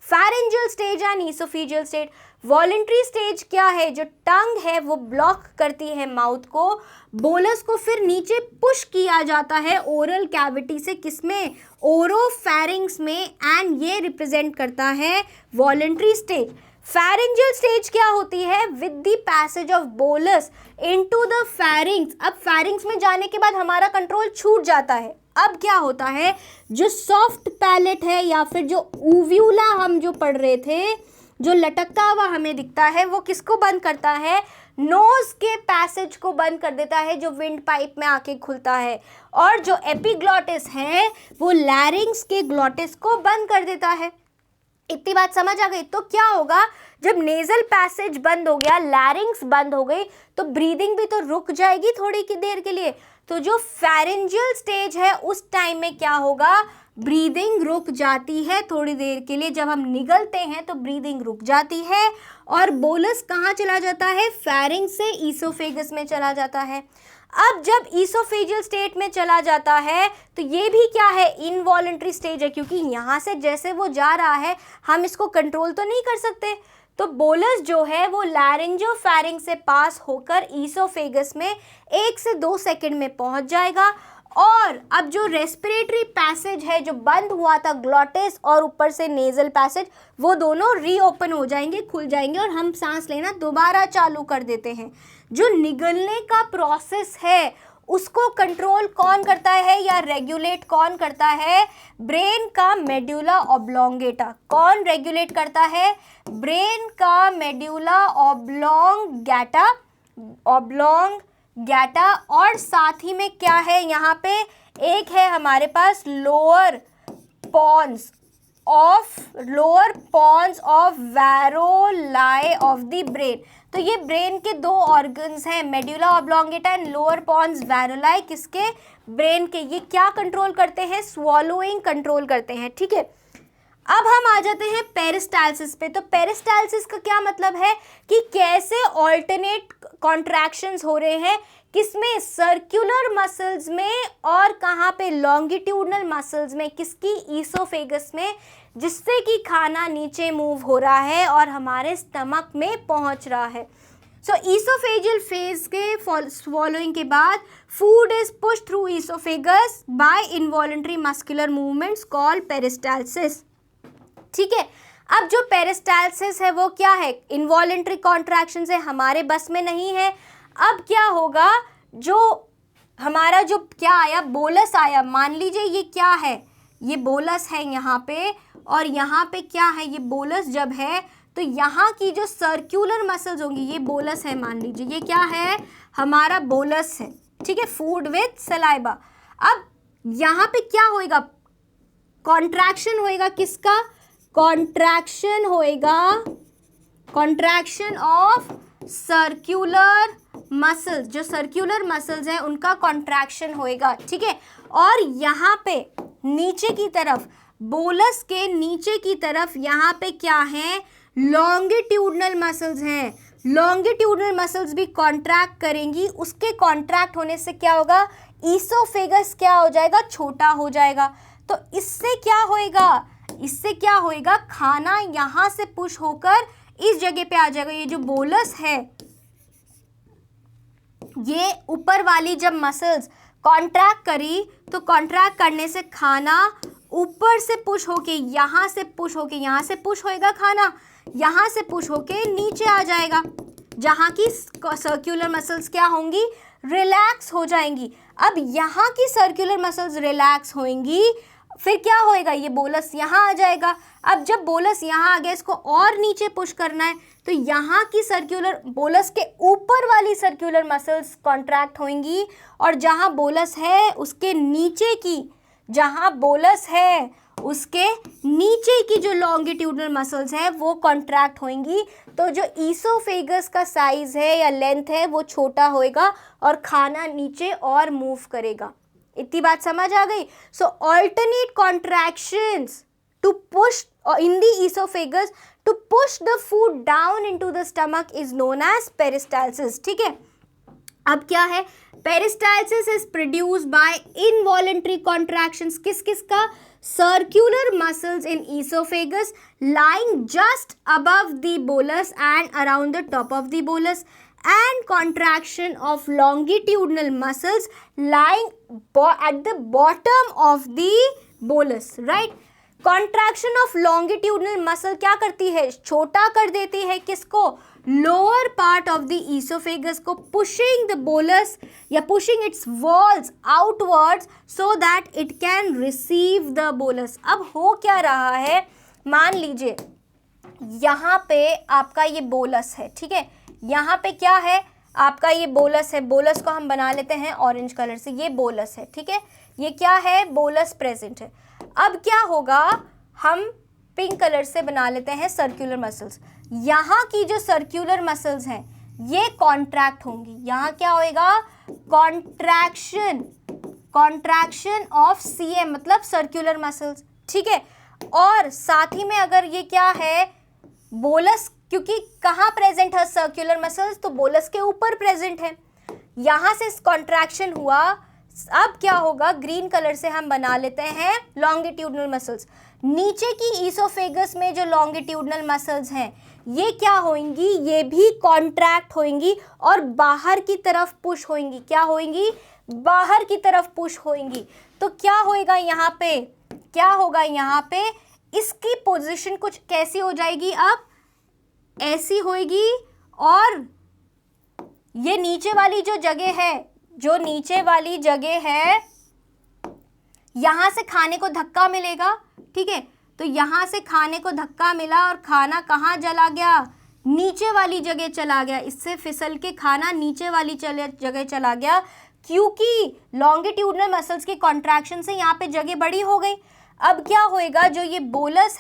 [SPEAKER 1] pharyngeal stage and esophageal stage. Voluntary stage क्या है, जो टंग है वो ब्लॉक करती है माउथ को, बोलस को फिर नीचे पुश किया जाता है ओरल कैविटी से, किसमें, ओरोफेरिंग्स में, एंड ये रिप्रेजेंट करता है वॉलंटरी स्टेज। फेरिंजियल स्टेज क्या होती है, with the passage of bolus into the pharynx. अब फेरिंग्स में जाने के बाद हमारा कंट्रोल छूट जाता है। अब क्या होता है, जो सॉफ्ट पैलेट है या फिर जो ऊव्यूला हम जो पढ़ रहे थे, जो लटकता हुआ हमें दिखता है, वो किसको बंद करता है, नोज के पैसेज को बंद कर देता है, जो विंड पाइप में आके खुलता है। और जो एपिग्लॉटिस है वो लैरिंग्स के ग्लॉटिस को बंद कर देता है। इतनी बात समझ आ गई। तो क्या होगा, जब नेजल पैसेज बंद हो गया, लैरिंग्स बंद हो गई, तो ब्रीदिंग भी तो रुक जाएगी थोड़ी की देर के लिए। तो जो फेरिंजियल स्टेज है उस टाइम में क्या होगा, ब्रीदिंग रुक जाती है थोड़ी देर के लिए। जब हम निगलते हैं तो ब्रीदिंग रुक जाती है और बोलस कहाँ चला जाता है, फेरिंग्स से ईसोफेगस में चला जाता है। अब जब ईसोफेजियल स्टेट में चला जाता है तो ये भी क्या है, इनवॉलंटरी स्टेज है, क्योंकि यहाँ से जैसे वो जा रहा है हम इसको कंट्रोल तो नहीं कर सकते। तो बोलस जो है वो लैरिंजोफेरिंग से पास होकर ईसोफेगस में 1 से 2 सेकंड में पहुँच जाएगा। और अब जो रेस्पिरेटरी पैसेज है जो बंद हुआ था, ग्लॉटिस और ऊपर से नेजल पैसेज, वो दोनों रीओपन हो जाएंगे, खुल जाएंगे और हम सांस लेना दोबारा चालू कर देते हैं। जो निगलने का प्रोसेस है उसको कंट्रोल कौन करता है या रेगुलेट कौन करता है, ब्रेन का मेड्यूला ऑब्लोंगेटा। कौन रेगुलेट करता है, ब्रेन का मेड्यूला ऑब्लोंगेटा। और साथ ही में क्या है यहाँ पे, एक है हमारे पास lower pons of varolii of the brain. तो ये ब्रेन के दो ऑर्गन्स हैं, medulla oblongata and lower pons varolii, किसके? ब्रेन के। ये क्या कंट्रोल करते हैं? स्वॉलोइंग कंट्रोल करते हैं, ठीक है। अब हम आ जाते हैं पेरिस्टाल्सिस पे। तो पेरिस्टाल्सिस का क्या मतलब है कि कैसे ऑल्टरनेट कॉन्ट्रैक्शंस हो रहे हैं, किसमें? सर्कुलर मसल्स में, और कहाँ पे? लॉन्गिट्यूडनल मसल्स में। किसकी? ईसोफेगस में, जिससे कि खाना नीचे मूव हो रहा है और हमारे स्टमक में पहुंच रहा है। सो ईसोफेजियल फेज के स्वॉलोइंग के बाद food is push through oesophagus by involuntary muscular movements called peristalsis, ठीक है। अब जो पेरिस्टाल्सिस है वो क्या है? इनवॉलंटरी कॉन्ट्रैक्शन है, हमारे बस में नहीं है। अब क्या होगा? जो हमारा जो क्या आया, बोलस आया, मान लीजिए ये क्या है? ये बोलस है यहाँ पे, और यहाँ पे क्या है? ये बोलस जब है तो यहाँ की जो सर्कुलर मसल्स होंगी, ये बोलस है, मान लीजिए ये क्या है? हमारा बोलस है, ठीक है, फूड विथ सलाइबा। अब यहाँ पे क्या होएगा? कॉन्ट्रैक्शन होएगा, किसका? कॉन्ट्रैक्शन होएगा, कॉन्ट्रैक्शन ऑफ सर्कुलर मसल्स, जो सर्कुलर मसल्स हैं उनका कॉन्ट्रैक्शन होएगा, ठीक है। और यहाँ पे नीचे की तरफ, बोलस के नीचे की तरफ यहाँ पे क्या है? लॉन्गिट्यूडनल मसल्स हैं। लॉन्गिट्यूडनल मसल्स भी कॉन्ट्रैक्ट करेंगी। उसके कॉन्ट्रैक्ट होने से क्या होगा? ईसोफेगस क्या हो जाएगा? छोटा हो जाएगा। तो इससे क्या होएगा? इससे क्या होएगा? खाना यहाँ से पुश होकर इस जगह पे आ जाएगा। ये जो बोलस है, ये ऊपर वाली जब मसल्स कॉन्ट्रैक्ट करी तो कॉन्ट्रैक्ट करने से खाना ऊपर से पुश होके, यहाँ से पुश होके, यहाँ से पुश होएगा खाना, यहाँ से पुश होके नीचे आ जाएगा, जहाँ की सर्कुलर मसल्स क्या होंगी? रिलैक्स हो जाएंगी। अब यहाँ की सर्कुलर मसल्स रिलैक्स होंगी, फिर क्या होएगा? ये बोलस यहाँ आ जाएगा। अब जब बोलस यहाँ आ गया, इसको और नीचे पुश करना है, तो यहाँ की सर्कुलर, बोलस के ऊपर वाली सर्कुलर मसल्स कॉन्ट्रैक्ट होंगी, और जहाँ बोलस है उसके नीचे की, जहाँ बोलस है उसके नीचे की जो लॉन्गिट्यूडनल मसल्स है वो कॉन्ट्रैक्ट होंगी। तो जो ईसोफेगस का साइज है या लेंथ है वो छोटा होएगा और खाना नीचे और मूव करेगा। इतनी बात समझ आ गई? So alternate contractions to push in the oesophagus to push the food down into the stomach is known as peristalsis, ठीक है। अब क्या है? Peristalsis is produced by involuntary contractions, किस किस का? Circular muscles in oesophagus lying just above the bolus and around the top of the bolus, and contraction of longitudinal muscles lying at the bottom of the bolus, right? Contraction of longitudinal muscle क्या करती है? छोटा कर देती है, किसको? Lower part of the oesophagus को, pushing the bolus या pushing it's walls outwards so that it can receive the bolus. अब हो क्या रहा है? मान लीजिए यहाँ पे आपका ये बोलस है, ठीक है, यहाँ पे क्या है? आपका ये बोलस है। बोलस को हम बना लेते हैं ऑरेंज कलर से, ये बोलस है, ठीक है, ये क्या है? बोलस प्रेजेंट है। अब क्या होगा? हम पिंक कलर से बना लेते हैं सर्कुलर मसल्स। यहाँ की जो सर्कुलर मसल्स हैं ये कॉन्ट्रैक्ट होंगी। यहाँ क्या होएगा? कॉन्ट्रैक्शन, कॉन्ट्रैक्शन ऑफ सीएम मतलब सर्कुलर मसल्स, ठीक है। और साथ ही में अगर ये क्या है? बोलस, क्योंकि कहाँ प्रेजेंट है सर्कुलर मसल्स? तो बोलस के ऊपर प्रेजेंट है। यहाँ से कॉन्ट्रैक्शन हुआ। अब क्या होगा? ग्रीन कलर से हम बना लेते हैं लॉन्गिट्यूडनल मसल्स। नीचे की ईसोफेगस में जो लॉन्गिट्यूडनल मसल्स हैं ये क्या होंगी? ये भी कॉन्ट्रैक्ट होंगी और बाहर की तरफ पुश होंगी। क्या होंगी? बाहर की तरफ पुश होंगी। तो क्या होएगा यहाँ पे? क्या होगा यहाँ पे? इसकी पोजीशन कुछ कैसी हो जाएगी? अब ऐसी होएगी, और ये नीचे वाली जो जगह है, जो नीचे वाली जगह है, यहाँ से खाने को धक्का मिलेगा, ठीक है। तो यहाँ से खाने को धक्का मिला और खाना कहाँ चला गया? नीचे वाली जगह चला गया। इससे फिसल के खाना नीचे वाली जगह चला गया। क्योंकि लॉन्गिट्यूडनल मसल्स के कॉन्ट्रैक्शन से यहाँ पे जगह बड़ी हो गई। अब क्या होएगा, जो ये बोलस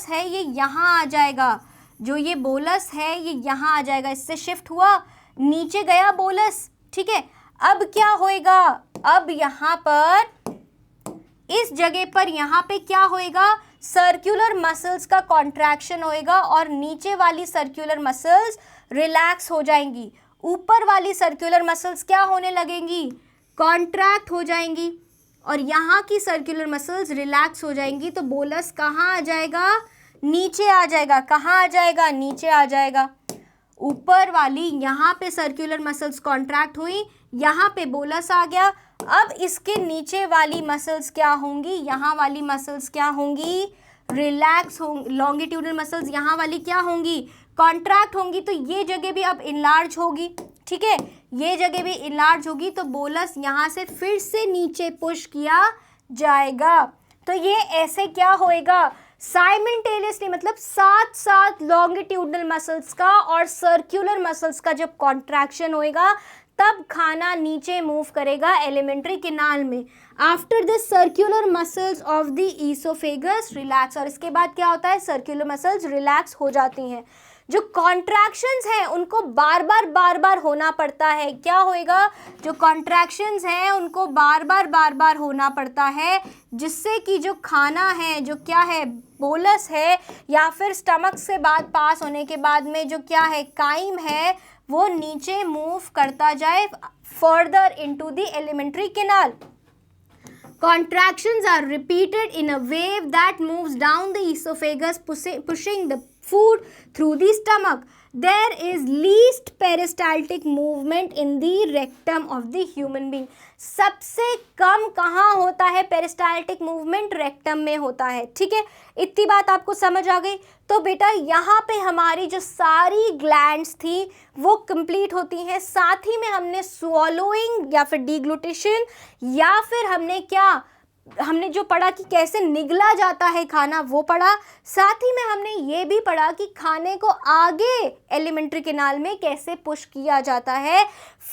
[SPEAKER 1] है ये यहाँ आ जाएगा, जो ये बोलस है ये यहाँ आ जाएगा, इससे शिफ्ट हुआ, नीचे गया बोलस, ठीक है। अब क्या होएगा, अब यहाँ पर इस जगह पर यहाँ पे क्या होएगा, सर्कुलर मसल्स का कॉन्ट्रैक्शन होएगा और नीचे वाली सर्कुलर मसल्स रिलैक्स हो जाएंगी, ऊपर वाली सर्कुलर मसल्स क्या होने लगेंगी, कॉन्ट्रैक्ट हो जाएंगी और यहाँ की सर्कुलर मसल्स रिलैक्स हो जाएंगी। तो बोलस कहाँ आ जाएगा, नीचे आ जाएगा, कहाँ आ जाएगा, नीचे आ जाएगा। ऊपर वाली यहाँ पे सर्कुलर मसल्स कॉन्ट्रैक्ट हुई, यहाँ पे बोलस आ गया। अब इसके नीचे वाली मसल्स क्या होंगी, यहाँ वाली मसल्स क्या होंगी, रिलैक्स होंगी। लॉन्गिट्यूडनल मसल्स यहाँ वाली क्या होंगी, कॉन्ट्रैक्ट होंगी। तो ये जगह भी अब इनलार्ज होगी, ठीक है, ये जगह भी इनलार्ज होगी। तो बोलस यहाँ से फिर से नीचे पुश किया जाएगा। तो ये ऐसे क्या होएगा, साइमल्टेनियसली, मतलब साथ साथ लॉन्गिट्यूडनल मसल्स का और सर्कुलर मसल्स का जब कॉन्ट्रैक्शन होएगा तब खाना नीचे मूव करेगा एलिमेंट्री कैनाल में। After this circular muscles of the oesophagus relax, और इसके बाद क्या होता है, सर्कुलर मसल्स रिलैक्स हो जाती हैं। जो कॉन्ट्रैक्शंस हैं उनको बार बार होना पड़ता है। क्या होएगा, जो कॉन्ट्रैक्शंस हैं उनको बार बार होना पड़ता है, जिससे कि जो खाना है, जो क्या है, बोलस है या फिर स्टमक से बाद पास होने के बाद में जो क्या है, काइम है, वो नीचे मूव करता जाए further into the alimentary canal. Contractions are repeated in a wave that moves down the esophagus, pushing the food through the stomach. There is least peristaltic movement in the rectum of the human being. सबसे कम कहाँ होता है peristaltic movement, rectum में होता है, ठीक है। इतनी बात आपको समझ आ गई। तो बेटा यहाँ पे हमारी जो सारी ग्लैंड्स थी वो कंप्लीट होती हैं, साथ ही में हमने स्वॉलोइंग या फिर डिग्लूटेशन या फिर हमने जो पढ़ा कि कैसे निगला जाता है खाना वो पढ़ा, साथ ही में हमने ये भी पढ़ा कि खाने को आगे एलिमेंट्री कैनाल में कैसे पुश किया जाता है,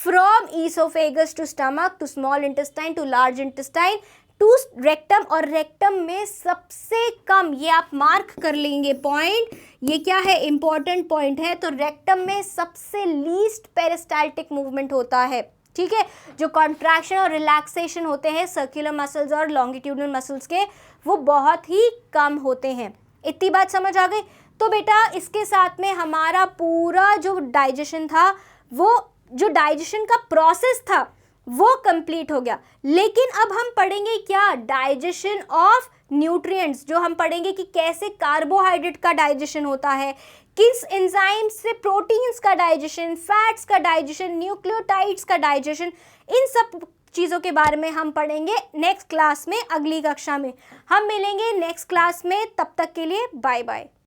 [SPEAKER 1] from oesophagus to stomach to small intestine to large intestine to rectum. और रेक्टम में सबसे कम, ये आप मार्क कर लेंगे पॉइंट, ये क्या है, इंपॉर्टेंट पॉइंट है। तो रेक्टम में सबसे लीस्ट पेरिस्टाल्टिक मूवमेंट होता है, ठीक है। जो कॉन्ट्रैक्शन और रिलैक्सेशन होते हैं सर्कुलर मसल्स और लॉन्गिट्यूडनल मसल्स के, वो बहुत ही कम होते हैं। इतनी बात समझ आ गई। तो बेटा इसके साथ में हमारा पूरा जो डाइजेशन था, वो जो डाइजेशन का प्रोसेस था वो कंप्लीट हो गया। लेकिन अब हम पढ़ेंगे क्या, डाइजेशन ऑफ न्यूट्रिएंट्स, जो हम पढ़ेंगे कि कैसे कार्बोहाइड्रेट का डाइजेशन होता है, किस एंजाइम से प्रोटीन्स का डाइजेशन, फैट्स का डाइजेशन, न्यूक्लियोटाइड्स का डाइजेशन, इन सब चीज़ों के बारे में हम पढ़ेंगे नेक्स्ट क्लास में, अगली कक्षा में हम मिलेंगे नेक्स्ट क्लास में। तब तक के लिए बाय बाय।